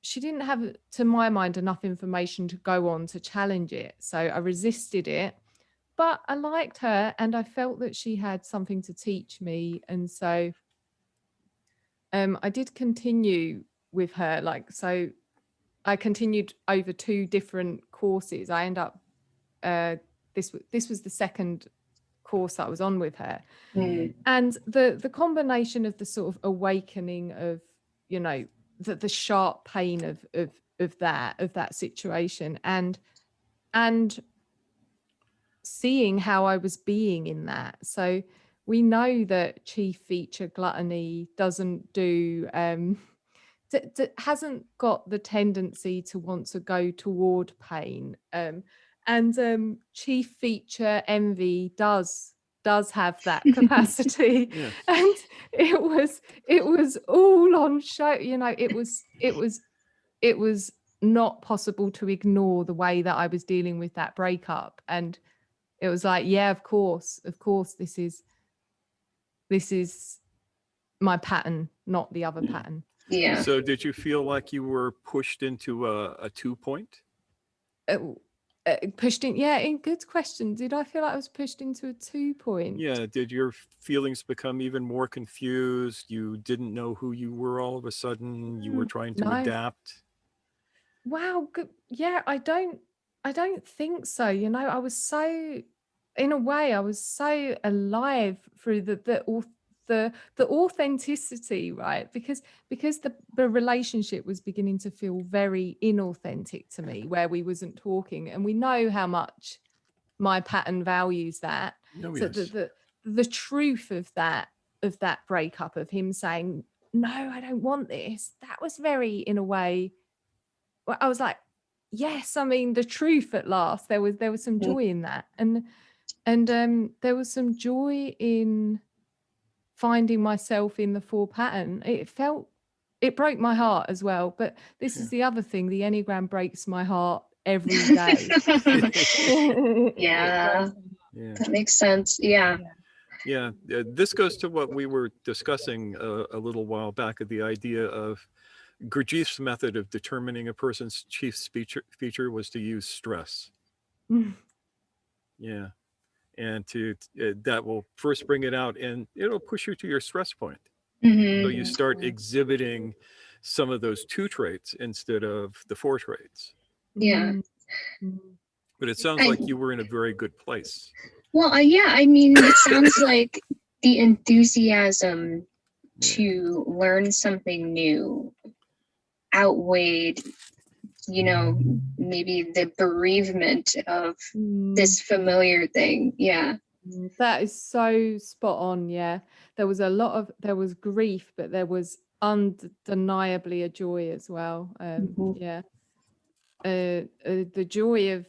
she didn't have, to my mind, enough information to go on to challenge it, so I resisted it. But I liked her, and I felt that she had something to teach me. And so I did continue with her. Like, so I continued over 2 different courses. I end up, this was the second course that I was on with her. And the combination of the sort of awakening of, you know, the sharp pain of that situation, and seeing how I was being in that. So we know that chief feature gluttony doesn't do hasn't got the tendency to want to go toward pain, and chief feature envy does have that capacity. Yes. And it was all on show. You know, it was not possible to ignore the way that I was dealing with that breakup. And it was like, yeah, of course, this is my pattern, not the other pattern. Yeah. So did you feel like you were pushed into a 2-point? Pushed in, yeah, in good question. Did I feel like I was pushed into a 2-point? Yeah. Did your feelings become even more confused? You didn't know who you were all of a sudden. You were trying to adapt. Wow. Good. Yeah, I don't think so. You know, I was so, in a way, I was so alive through the authenticity, right? Because the relationship was beginning to feel very inauthentic to me, where we wasn't talking, and we know how much my pattern values that. Oh, So yes. the truth of that breakup, of him saying, no, I don't want this, that was very, in a way, well, I was like, yes, I mean, the truth at last. There was some joy in that, and there was some joy in finding myself in the 4 pattern. It broke my heart as well. But this is the other thing: the Enneagram breaks my heart every day. Yeah, Yeah. that makes sense. Yeah. Yeah. This goes to what we were discussing a little while back, of the idea of Gurdjieff's method of determining a person's chief feature was to use stress. Yeah. And that will first bring it out, and it'll push you to your stress point. So you start exhibiting some of those 2 traits instead of the 4 traits. Yeah. But it sounds like you were in a very good place. Well, yeah, I mean, it sounds like the enthusiasm to learn something new outweighed, maybe the bereavement of this familiar thing. Yeah. That is so spot on. Yeah. There was grief, but there was undeniably a joy as well. Yeah. The joy of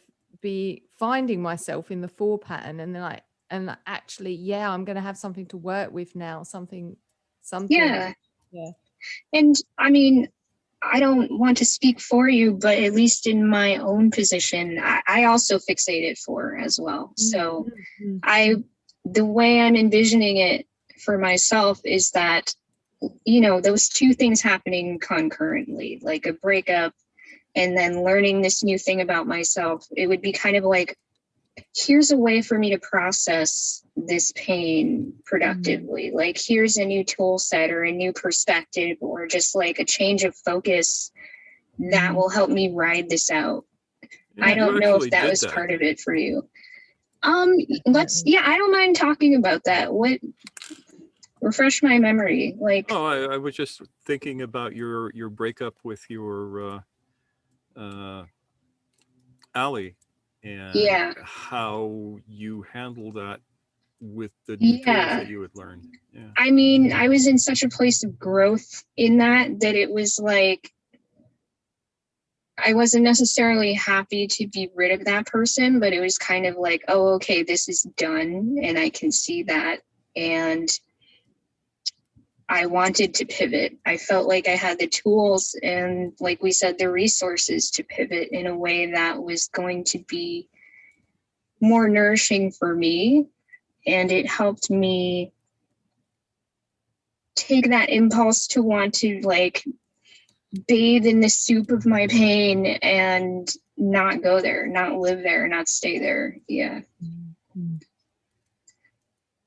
finding myself in the 4 pattern and then and actually, yeah, I'm going to have something to work with now, something. Yeah. Yeah. And I mean, I don't want to speak for you, but at least in my own position, I also fixated 4 as well. So the way I'm envisioning it for myself is that, those 2 things happening concurrently, like a breakup and then learning this new thing about myself. It would be kind of like, here's a way for me to process this pain productively. Like, here's a new tool set or a new perspective or just like a change of focus that will help me ride this out. Yeah, I don't you know actually if that did was that. part of it for you. I don't mind talking about that. Refresh my memory. Like, Oh, I was just thinking about your breakup with your Allie and yeah. how you handle that with the new tools that you had learned. Yeah. I mean, I was in such a place of growth in that it was like, I wasn't necessarily happy to be rid of that person, but it was kind of like, oh, okay, this is done. And I can see that. And I wanted to pivot. I felt like I had the tools and, like we said, the resources to pivot in a way that was going to be more nourishing for me. And it helped me take that impulse to want to like bathe in the soup of my pain and not go there, not live there, not stay there. Yeah.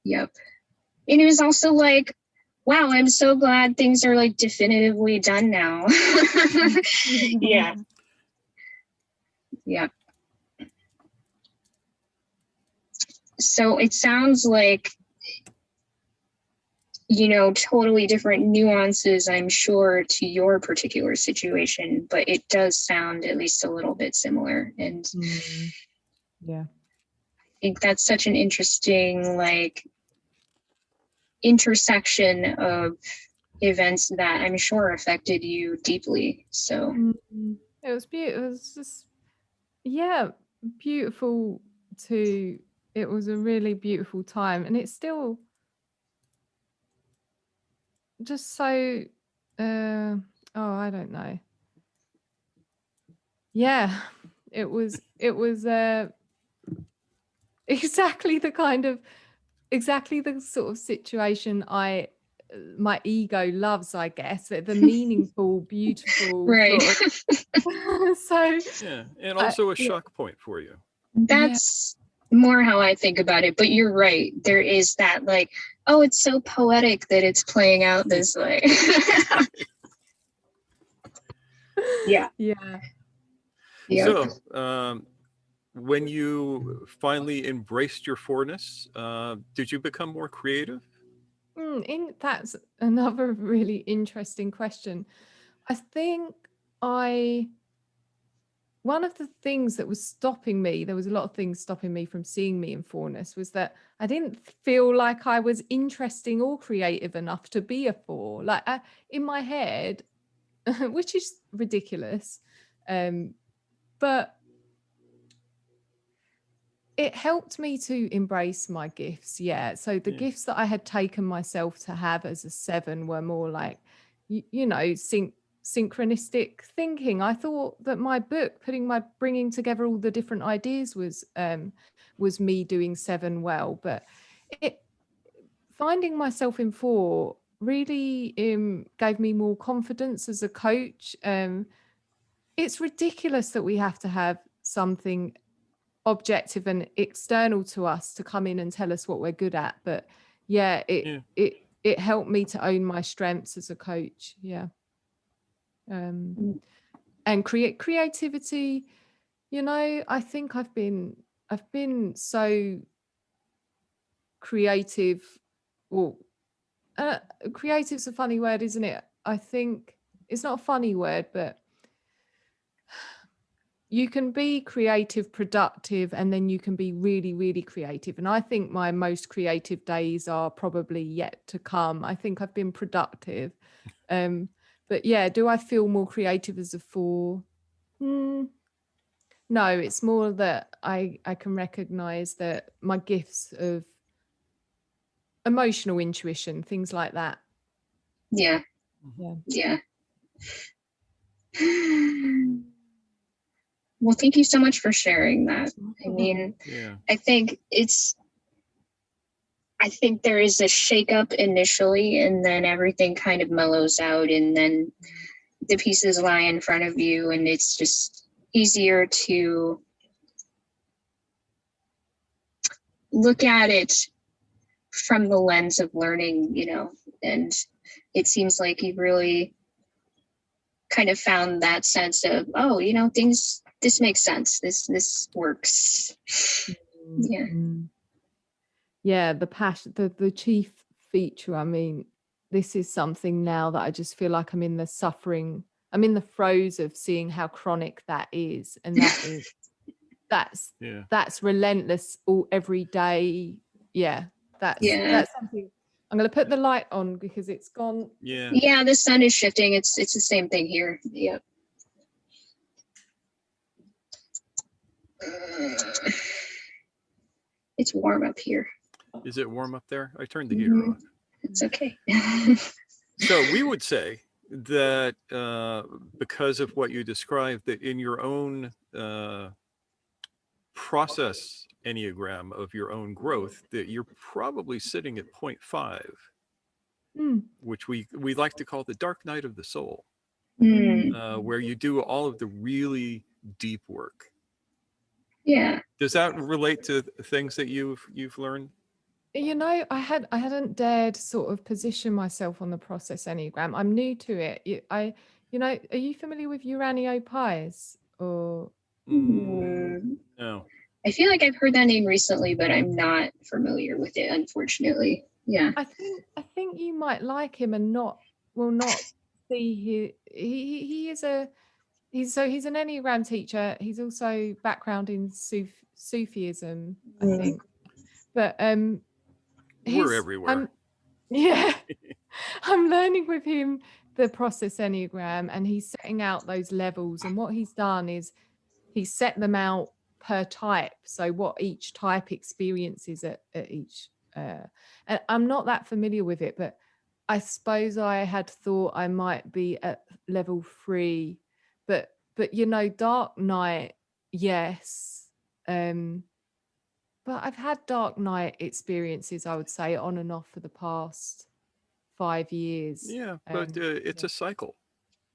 Yep. And it was also like, wow, I'm so glad things are like definitively done now. Yeah. Yeah. So it sounds like, totally different nuances, I'm sure, to your particular situation, but it does sound at least a little bit similar. And yeah, I think that's such an interesting, like, intersection of events that I'm sure affected you deeply. So it was beautiful. It was just, yeah, beautiful to, it was a really beautiful time. And it's still just so, I don't know. Yeah, it was exactly the sort of situation my ego loves, I guess, the meaningful, beautiful right. sort of, so Yeah, and also a shock point for you. That's more how I think about it, but you're right. There is that like, oh, it's so poetic that it's playing out this way. Yeah. So when you finally embraced your 4-ness, did you become more creative? That's another really interesting question. I think one of the things that was stopping me, there was a lot of things stopping me from seeing me in 4-ness, was that I didn't feel like I was interesting or creative enough to be a 4. Like in my head, which is ridiculous, but it helped me to embrace my gifts. Yeah. So the gifts that I had taken myself to have as a 7 were more like, synchronistic thinking. I thought that my book, bringing together all the different ideas was me doing 7 well, but finding myself in 4 really gave me more confidence as a coach. It's ridiculous that we have to have something objective and external to us to come in and tell us what we're good at, but it helped me to own my strengths as a coach. And creativity, I think I've been so creative, well, creative's a funny word, isn't it? I think it's not a funny word, but you can be creative, productive, and then you can be really, really creative. And I think my most creative days are probably yet to come. I think I've been productive. But yeah, do I feel more creative as a 4? No, it's more that I can recognize that my gifts of emotional intuition, things like that. Yeah. Yeah. Well, thank you so much for sharing that. I mean, Yeah. I think there is a shakeup initially, and then everything kind of mellows out, and then the pieces lie in front of you, and it's just easier to look at it from the lens of learning, you know, and it seems like you've really kind of found that sense of, oh, you know, this makes sense. This works. Yeah. Yeah, the passion, the chief feature. I mean, this is something now that I just feel like I'm in the suffering. I'm in the throes of seeing how chronic that is, and that is that's relentless all every day. Yeah, that's something. I'm going to put the light on because it's gone. Yeah, the sun is shifting. It's the same thing here. Yep. It's warm up here. Is it warm up there? I turned the heater on. It's okay. So we would say that because of what you described, that in your own process Enneagram of your own growth, that you're probably sitting at 0.5, which we like to call the dark night of the soul, where you do all of the really deep work. Yeah. Does that relate to things that you've learned? You know, I hadn't dared sort of position myself on the process Enneagram. I'm new to it. Are you familiar with Uranio Pies or? No. I feel like I've heard that name recently, but I'm not familiar with it, unfortunately. Yeah. I think you might like him and not see he's an Enneagram teacher. He's also background in Sufism, I think. But we're everywhere. I'm learning with him the process Enneagram, and he's setting out those levels. And what he's done is he's set them out per type. So what each type experiences at each. And I'm not that familiar with it, but I suppose I had thought I might be at level 3. But you know, Dark Night, yes. But I've had dark night experiences, I would say, on and off for the past 5 years. Yeah, but it's a cycle.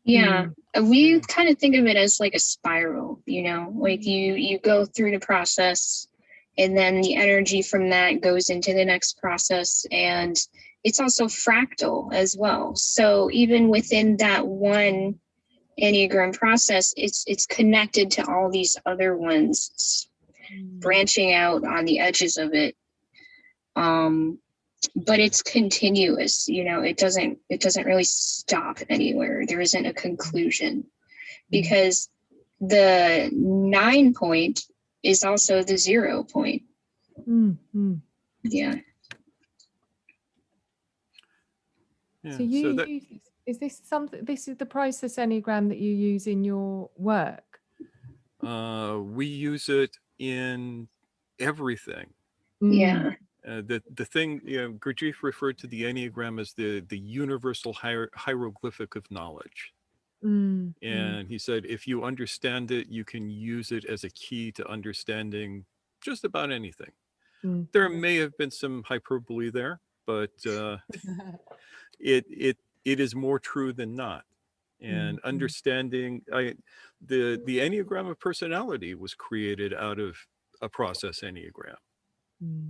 Yeah. We kind of think of it as like a spiral, you know, like you go through the process, and then the energy from that goes into the next process, and it's also fractal as well. So even within that one Enneagram process, it's connected to all these other ones, branching out on the edges of it. But it's continuous, you know, it doesn't really stop anywhere. There isn't a conclusion, because the 9 point is also the 0 point. Yeah. So is this something, this is the process Enneagram that you use in your work? We use it in everything. Yeah. The thing, you know, Gurdjieff referred to the Enneagram as the universal hieroglyphic of knowledge. And he said, if you understand it, you can use it as a key to understanding just about anything. There may have been some hyperbole there, but it is more true than not. And understanding, the Enneagram of Personality was created out of a process Enneagram.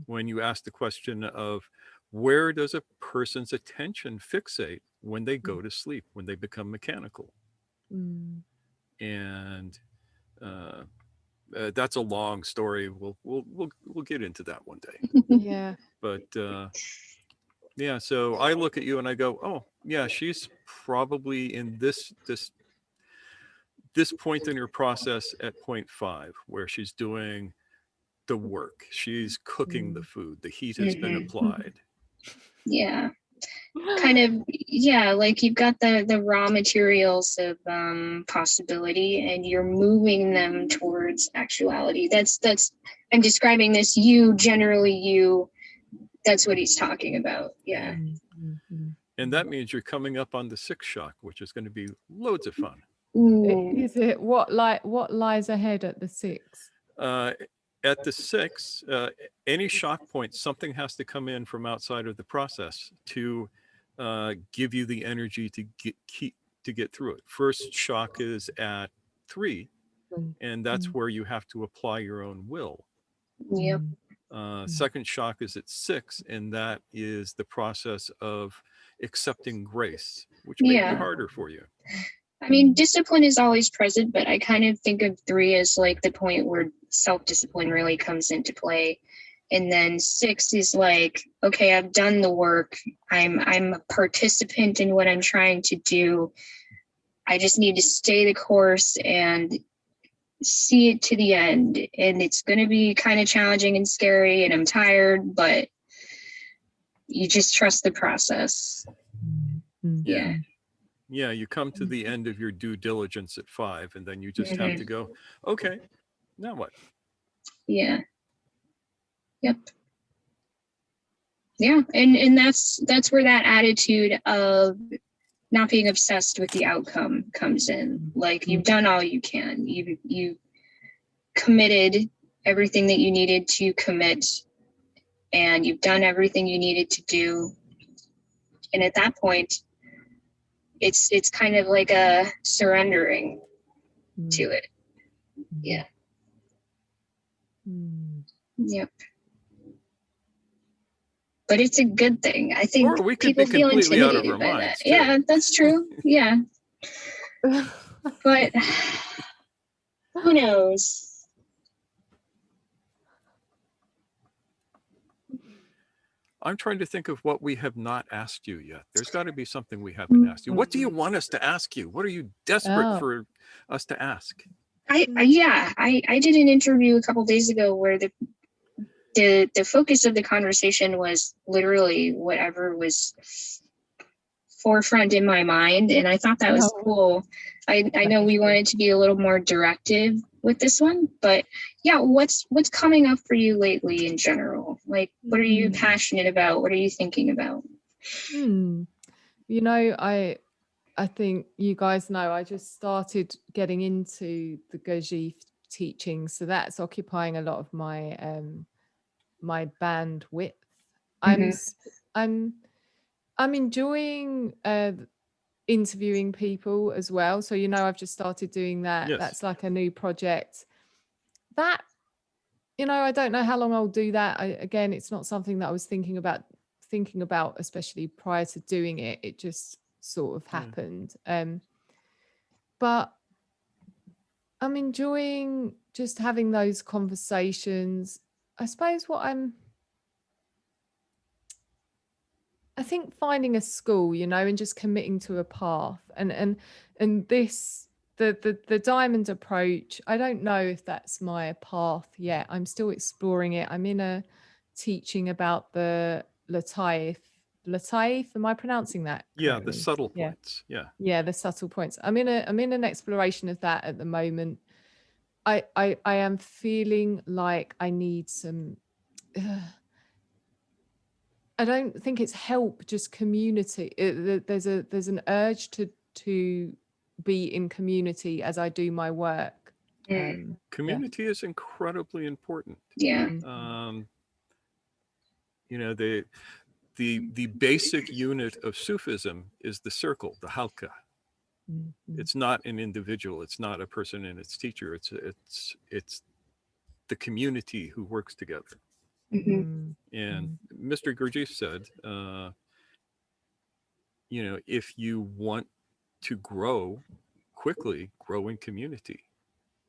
When you ask the question of where does a person's attention fixate when they go to sleep, when they become mechanical? And that's a long story. We'll get into that one day. Yeah. But yeah, so I look at you and I go, oh yeah, she's probably in this point in her process at point 5, where she's doing the work. She's cooking the food. The heat has been applied. Yeah. Kind of, yeah, like you've got the raw materials of possibility, and you're moving them towards actuality. That's I'm describing this, you, generally you, that's what he's talking about. Yeah. And that means you're coming up on the 6th shock, which is going to be loads of fun. Ooh. Is it what lies ahead at the 6? At the 6, any shock point, something has to come in from outside of the process to give you the energy to get through it. First shock is at 3, and that's where you have to apply your own will. Yep. Second shock is at 6, and that is the process of accepting grace, which may be harder for you. I mean, discipline is always present, but I kind of think of 3 as like the point where self-discipline really comes into play. And then 6 is like, okay, I've done the work. I'm a participant in what I'm trying to do. I just need to stay the course and see it to the end. And it's going to be kind of challenging and scary, and I'm tired, but you just trust the process. Yeah. Yeah, you come to the end of your due diligence at 5, and then you just have to go, okay, now what? Yeah. Yep. Yeah, and that's where that attitude of not being obsessed with the outcome comes in. Like, you've done all you can. You committed everything that you needed to commit, and you've done everything you needed to do. And at that point, it's kind of like a surrendering to it. Yeah. Yep. But it's a good thing. I think Or we could people be feel completely out of intimidated our by minds, that. too. Yeah, that's true. Yeah. But who knows? I'm trying to think of what we have not asked you yet. There's got to be something we haven't asked you. What do you want us to ask you? What are you desperate for us to ask? I did an interview a couple days ago where the focus of the conversation was literally whatever was forefront in my mind, and I thought that was cool. I know we wanted to be a little more directive with this one, but yeah, what's coming up for you lately in general? Like, what are you passionate about? What are you thinking about? You know, I think you guys know I just started getting into the Gurdjieff teaching, so that's occupying a lot of my my bandwidth. I'm enjoying interviewing people as well. So, you know, I've just started doing that. Yes. That's like a new project. That, you know, I don't know how long I'll do that. Again, it's not something that I was thinking about, especially prior to doing it. It just sort of happened. But I'm enjoying just having those conversations. I suppose I think finding a school, you know, and just committing to a path, and this the diamond approach. I don't know if that's my path yet. I'm still exploring it. I'm in a teaching about the Lataif. Lataif, am I pronouncing that correctly? Yeah, the subtle points. Yeah, the subtle points. I'm in an exploration of that at the moment. I am feeling like I need some. I don't think it's help, just community. There's an urge to be in community as I do my work. Community is incredibly important. Yeah. You know, the basic unit of Sufism is the circle, the halqa. It's not an individual. It's not a person and its teacher. It's the community who works together. And Mr. Gurdjieff said, you know, if you want to grow quickly, grow in community.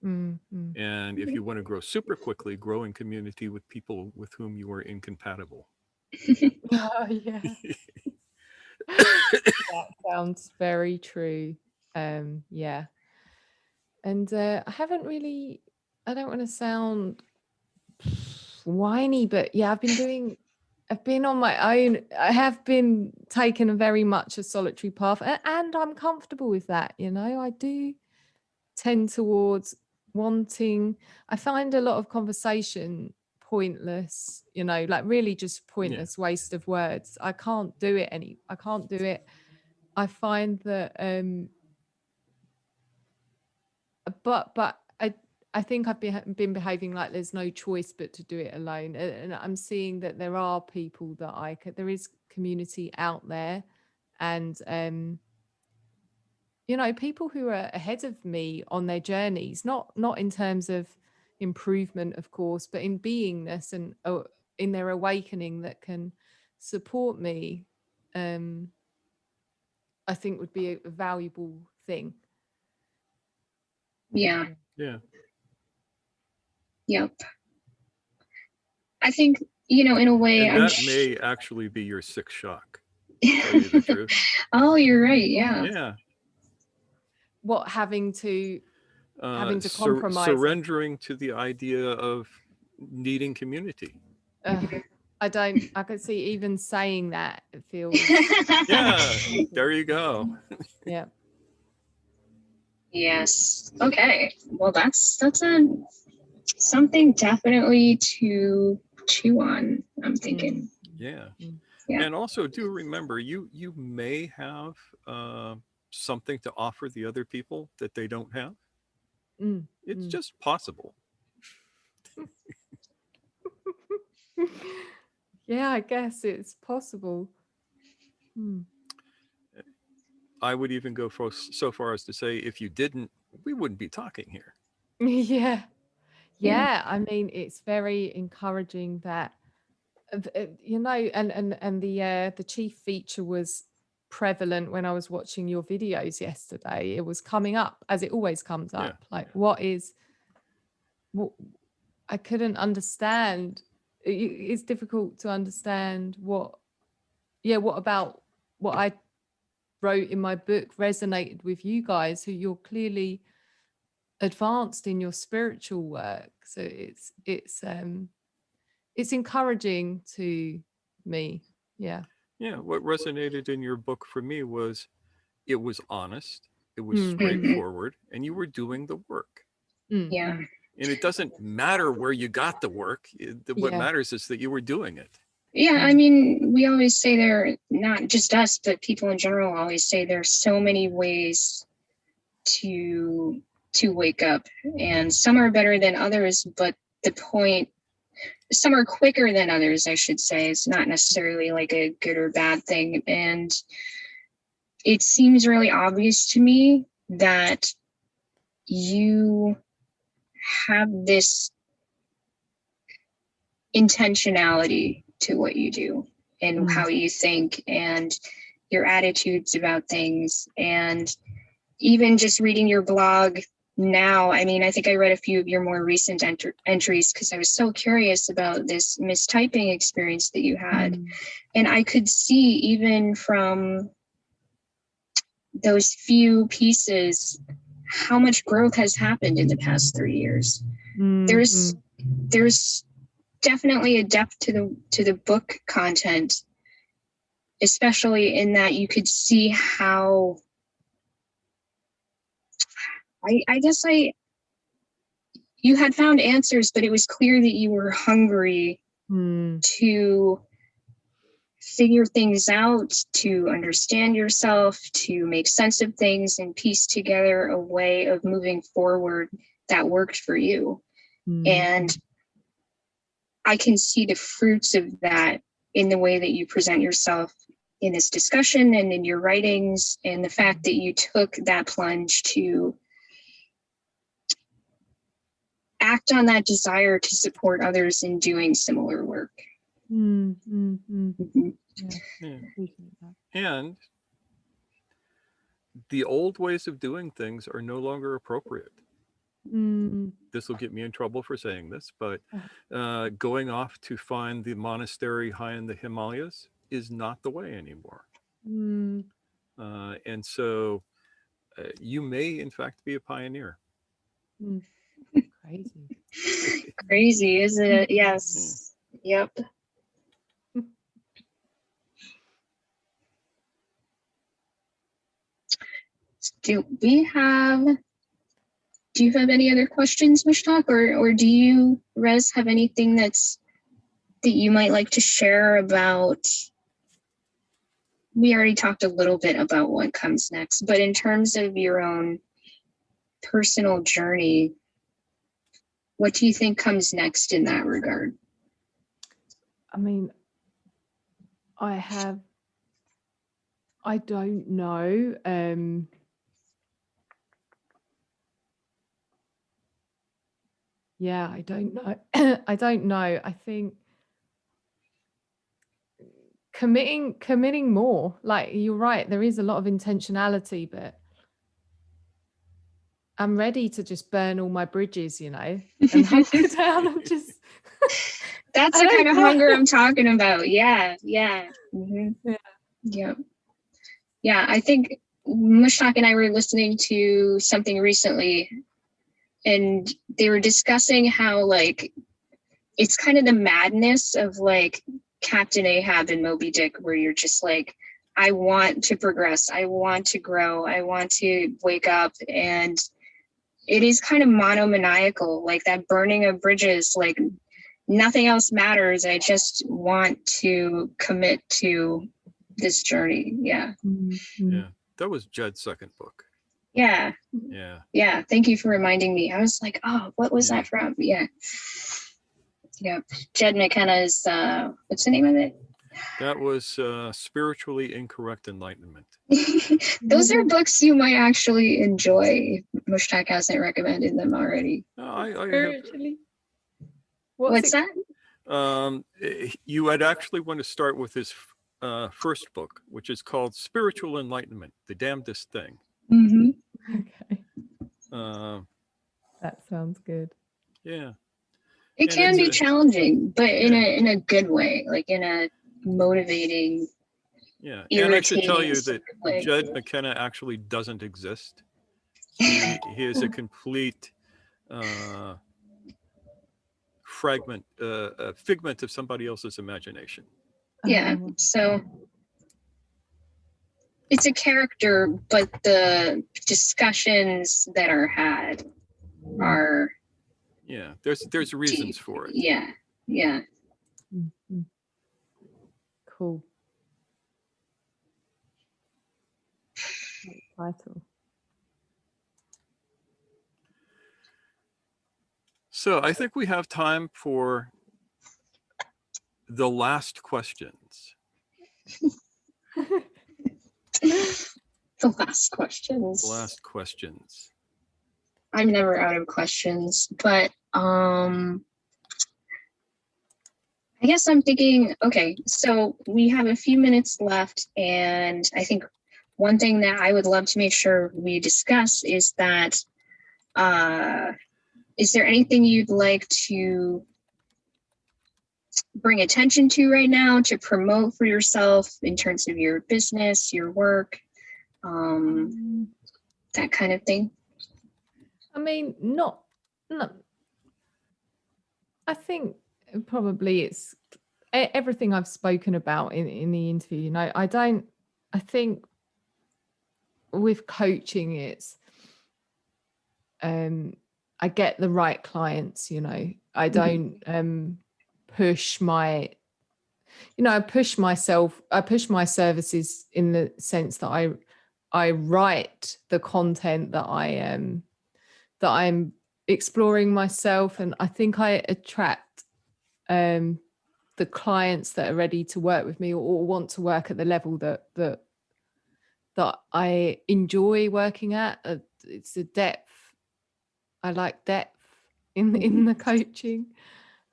And if you want to grow super quickly, grow in community with people with whom you are incompatible. Oh, yeah. That sounds very true. Yeah. And I haven't really, I don't want to sound whiny, but yeah, I've been on my own. I have been taking a very much a solitary path, and I'm comfortable with that. You know, I do tend towards wanting, I find a lot of conversation pointless, you know, like really just pointless waste of words. I can't do it I can't do it. I find that but I think I've been behaving like there's no choice but to do it alone, and I'm seeing that there are people that there is community out there, and you know, people who are ahead of me on their journeys, not in terms of improvement, of course, but in beingness and in their awakening, that can support me, I think would be a valuable thing. Yeah. Yeah. Yep. I think, you know, in a way, And that may actually be your sixth shock. To tell you the truth. Oh, you're right. Yeah. Yeah. What, having to compromise, surrendering to the idea of needing community. I could see even saying that, it feels Yeah, there you go. Yeah. Yes. Okay. Well, that's something definitely to chew on, I'm thinking. Yeah. Yeah. And also do remember, you may have something to offer the other people that they don't have. It's just possible. Yeah, I guess it's possible. I would even go so far as to say, if you didn't, we wouldn't be talking here. Yeah. I mean, it's very encouraging that, you know, and the chief feature was prevalent when I was watching your videos yesterday. It was coming up, as it always comes up. Like, what I couldn't understand. It's difficult to understand what about what I wrote in my book resonated with you guys, who you're clearly advanced in your spiritual work. So it's encouraging to me. Yeah. What resonated in your book for me was, it was honest, it was straightforward, and you were doing the work. Yeah. And it doesn't matter where you got the work. What matters is that you were doing it. Yeah, I mean, we always say there, not just us, but people in general always say there's so many ways to wake up, and some are better than others, but the point, some are quicker than others, I should say. It's not necessarily like a good or bad thing. And it seems really obvious to me that you have this intentionality to what you do and how you think and your attitudes about things. And even just reading your blog now, I mean, I think I read a few of your more recent entries because I was so curious about this mistyping experience that you had. And I could see even from those few pieces how much growth has happened in the past 3 years. There's definitely a depth to the book content, especially in that you could see how I guess you had found answers, but it was clear that you were hungry to figure things out, to understand yourself, to make sense of things and piece together a way of moving forward that worked for you. And I can see the fruits of that in the way that you present yourself in this discussion and in your writings, and the fact that you took that plunge to act on that desire to support others in doing similar work. And the old ways of doing things are no longer appropriate. This will get me in trouble for saying this, but going off to find the monastery high in the Himalayas is not the way anymore. And so you may, in fact, be a pioneer. Crazy. Crazy, isn't it? Yes. Yep. Do you have any other questions, Mushtaq, or do you, Rez, have anything that you might like to share about? We already talked a little bit about what comes next, but in terms of your own personal journey, what do you think comes next in that regard? I mean, I don't know. Yeah, I don't know. I don't know. I think committing more. Like, you're right, there is a lot of intentionality, but I'm ready to just burn all my bridges, and hunker down and just. That's the kind of hunger I'm talking about. Yeah. Yeah. I think Mushtaq and I were listening to something recently, and they were discussing how, like, it's kind of the madness of, like, Captain Ahab and Moby Dick, where you're just like, I want to progress, I want to grow, I want to wake up, and it is kind of monomaniacal, like that burning of bridges, like nothing else matters. I just want to commit to this journey. Yeah. Yeah. That was Jed's second book. Yeah. Thank you for reminding me. I was like, oh, what was that from? Yeah. Jed McKenna's, what's the name of it? That was Spiritually Incorrect Enlightenment. Those are books you might actually enjoy. Mushtaq hasn't recommended them already. Spiritually. What's that? You would actually want to start with his first book, which is called Spiritual Enlightenment, The Damnedest Thing. Okay. That sounds good. Yeah. It can be challenging, but in a good way, like in a motivating. Yeah. And I should tell you that Jed McKenna actually doesn't exist. He is a complete figment of somebody else's imagination. Yeah. So it's a character, but the discussions that are had are. Yeah, there's reasons for it. Yeah. Cool. Title. So I think we have time for the last questions. The last questions. I'm never out of questions, but I guess I'm thinking, okay, so we have a few minutes left, and I think one thing that I would love to make sure we discuss is that, is there anything you'd like to bring attention to right now, to promote for yourself in terms of your business, your work, that kind of thing? I mean, not. I think probably it's everything I've spoken about in the interview. I think with coaching, it's I get the right clients, I don't push my, I push myself, I push my services in the sense that I write the content that I'm exploring myself, and I think I attract the clients that are ready to work with me or want to work at the level that I enjoy working at. It's the depth. I like depth in the coaching.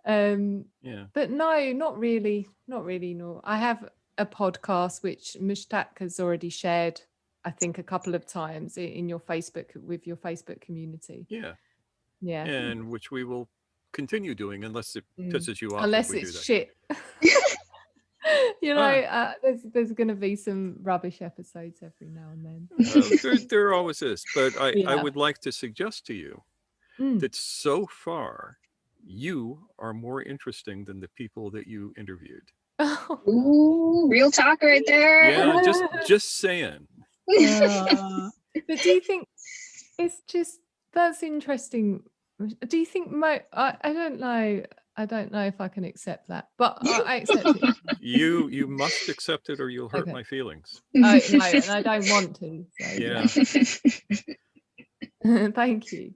But no, not really. No, I have a podcast which Mushtaq has already shared, I think, a couple of times in your Facebook, with your Facebook community. Yeah. Yeah. and which we will continue doing unless it Mm. pisses you off. Unless if we it's do that. shit. You know, there's going to be some rubbish episodes every now and then. There always is, but I Yeah. would like to suggest to you that so far you are more interesting than the people that you interviewed. Ooh, real talk right there. Yeah, just saying. But do you think it's just, that's interesting? Do you think I don't know. I don't know if I can accept that, but I accept it. You must accept it or you'll hurt Okay. my feelings. No, and I don't want to. So, Yeah. Thank you.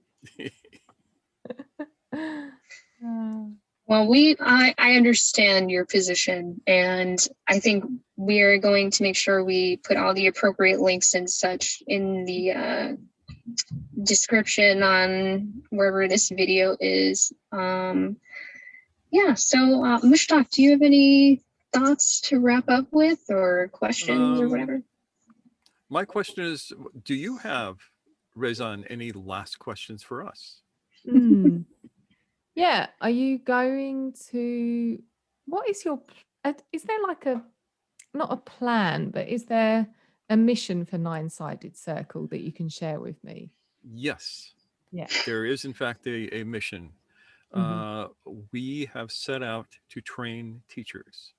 Well, I understand your position, and I think we are going to make sure we put all the appropriate links and such in the description on wherever this video is. Yeah, so Mushtaq, do you have any thoughts to wrap up with, or questions or whatever? My question is, do you have, Rezan, any last questions for us? Yeah, are you going to, what is your, is there like a, not a plan, but is there a mission for Nine-Sided Circle that you can share with me? Yes. Yeah. There is, in fact, a mission. We have set out to train teachers.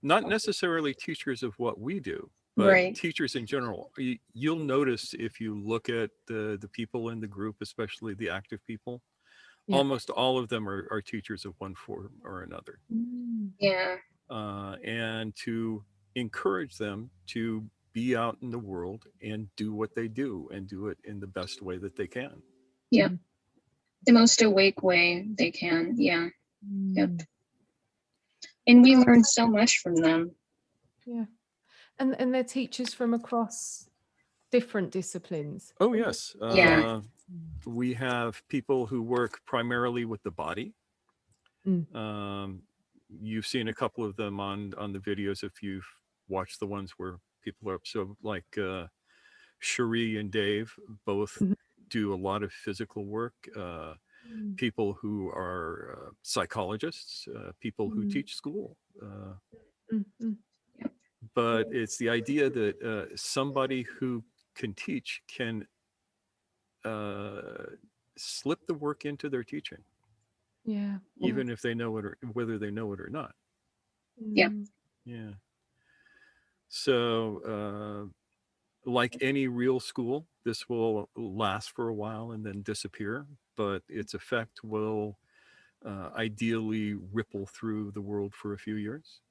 Not necessarily teachers of what we do, but teachers in general. You'll notice if you look at the people in the group, especially the active people, almost all of them are teachers of one form or another. Yeah. And to encourage them to be out in the world and do what they do and do it in the best way that they can. Yeah. The most awake way they can. Yeah. Yep. And we learn so much from them. Yeah. And they're teachers from across different disciplines. Oh, yes. Yeah. We have people who work primarily with the body. You've seen a couple of them on the videos if you've watched the ones where people are up. So like Cherie and Dave both do a lot of physical work. People who are psychologists, people who teach school. But it's the idea that somebody who can teach can slip the work into their teaching. Yeah. Even if they know it or whether they know it or not. Yeah. Yeah. So like any real school, this will last for a while and then disappear, but its effect will ideally ripple through the world for a few years.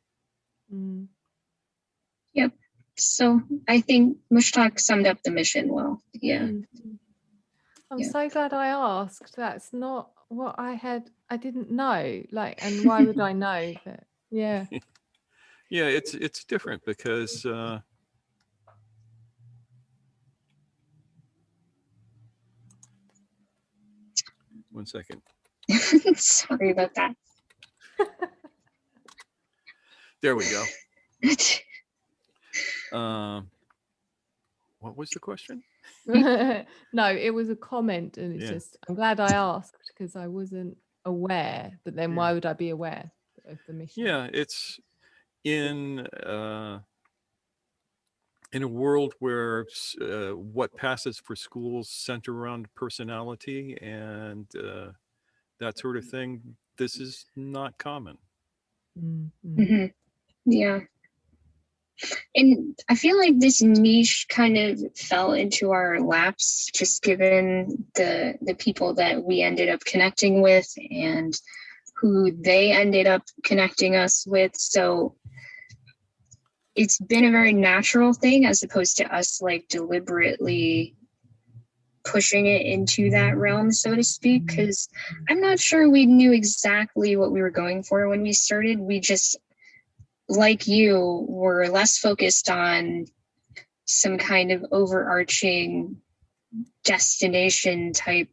Yep. So I think Mushtaq summed up the mission well. Yeah. I'm so glad I asked. That's not what I didn't know. Like, and why would I know that? Yeah. Yeah, it's different because one second. Sorry about that. There we go. What was the question? No, it was a comment, and it's just, I'm glad I asked because I wasn't aware. But then why would I be aware of the mission? Yeah, it's in a world where what passes for schools center around personality and that sort of thing. This is not common. Yeah. And I feel like this niche kind of fell into our laps, just given the people that we ended up connecting with and who they ended up connecting us with. So it's been a very natural thing as opposed to us like deliberately pushing it into that realm, so to speak, because I'm not sure we knew exactly what we were going for when we started. We just, like you, were less focused on some kind of overarching destination type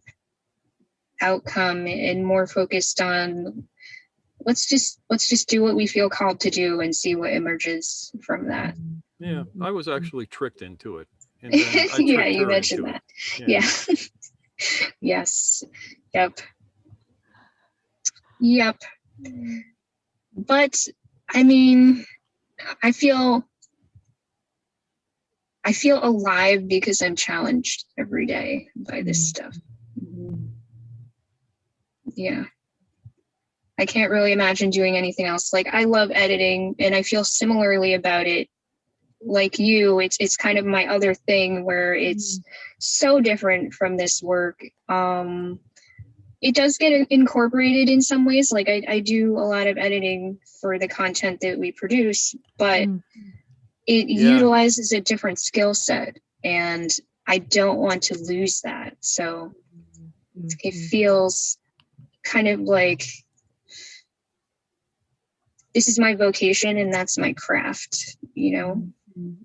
outcome and more focused on let's just do what we feel called to do and see what emerges from that. Yeah, I was actually tricked into it. And then I yeah, tricked you her mentioned into that. it. Yeah. Yes. Yep. Yep. But I mean, I feel alive because I'm challenged every day by this stuff. Yeah. I can't really imagine doing anything else. Like, I love editing, and I feel similarly about it. Like you, it's kind of my other thing where it's so different from this work. It does get incorporated in some ways. Like, I do a lot of editing for the content that we produce, but it utilizes a different skill set, and I don't want to lose that. So it feels kind of like this is my vocation and that's my craft, you know,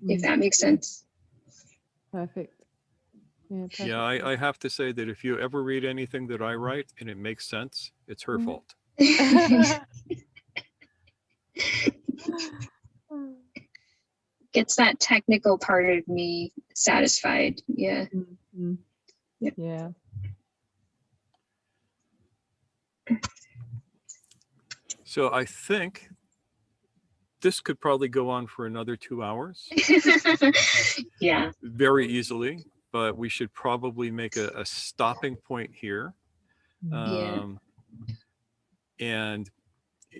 if that makes sense. Perfect. Yeah, perfect. Yeah, I have to say that if you ever read anything that I write and it makes sense, it's her fault. Gets that technical part of me satisfied. Yeah. Yeah. So I think this could probably go on for another 2 hours. Yeah. Very easily, but we should probably make a stopping point here. And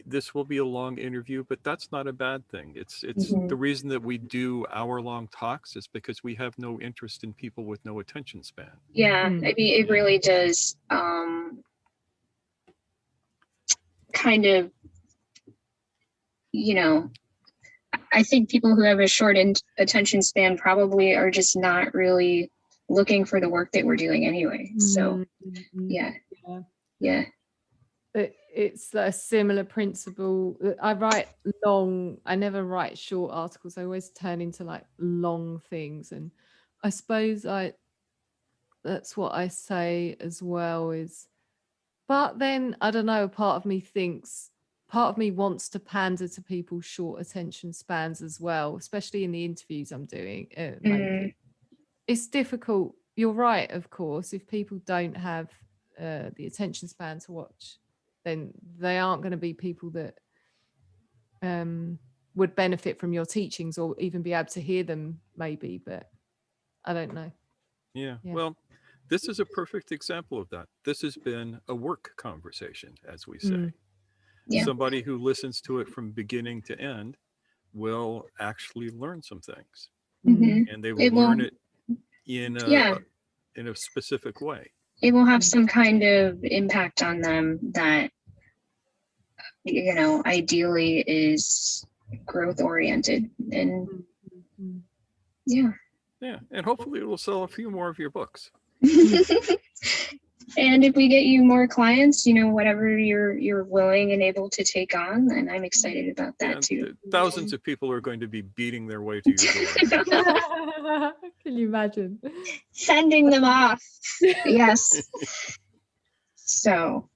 this will be a long interview, but that's not a bad thing. It's the reason that we do hour-long talks is because we have no interest in people with no attention span. Yeah, I mean, it really does kind of, you know, I think people who have a short attention span probably are just not really looking for the work that we're doing anyway. So, yeah. But it's a similar principle. I write long, I never write short articles. I always turn into like long things. And I suppose that's what I say as well is, but then I don't know, part of me wants to pander to people's short attention spans as well, especially in the interviews I'm doing. Mainly. It's difficult. You're right, of course. If people don't have the attention span to watch, then they aren't going to be people that would benefit from your teachings or even be able to hear them, maybe. But I don't know. Yeah. Well, this is a perfect example of that. This has been a work conversation, as we say. Somebody who listens to it from beginning to end will actually learn some things, and they will learn it in a specific way. It will have some kind of impact on them that, you know, ideally is growth oriented. And and hopefully it will sell a few more of your books. And if we get you more clients, you know, whatever you're willing and able to take on, then I'm excited about that too. Thousands of people are going to be beating their way to your door. Can you imagine? Sending them off. Yes. So,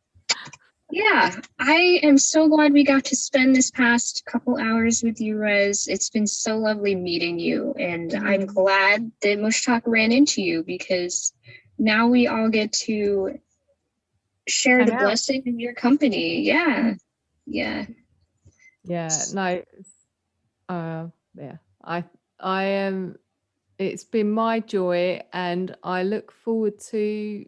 yeah, I am so glad we got to spend this past couple hours with you, Rez. It's been so lovely meeting you, and I'm glad that Mushtaq ran into you because now we all get to share the blessing of your company. Yeah. No. I am. It's been my joy, and I look forward to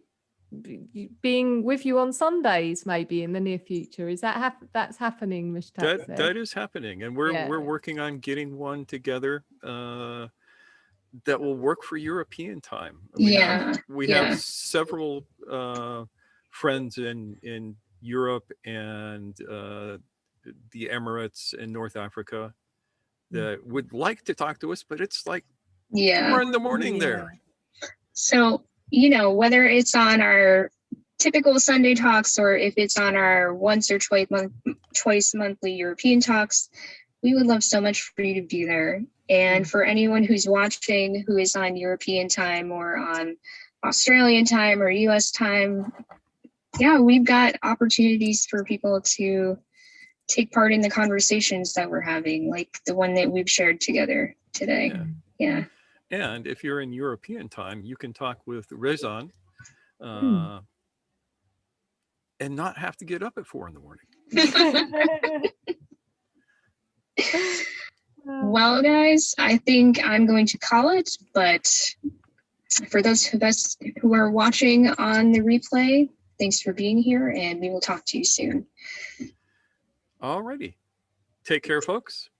being with you on Sundays, maybe in the near future. Is that that's happening, Mushtaq? That is happening, and we're working on getting one together that will work for European time. We have several friends in Europe and the Emirates and North Africa that would like to talk to us, but it's like 4 in the morning there. So, you know, whether it's on our typical Sunday talks or if it's on our once or twice monthly European talks, we would love so much for you to be there. And for anyone who's watching who is on European time or on Australian time or US time, we've got opportunities for people to take part in the conversations that we're having, like the one that we've shared together today. Yeah. And if you're in European time, you can talk with Rezan and not have to get up at 4 a.m. Well, guys, I think I'm going to call it, but for those of us who are watching on the replay, thanks for being here, and we will talk to you soon. All righty. Take care, folks.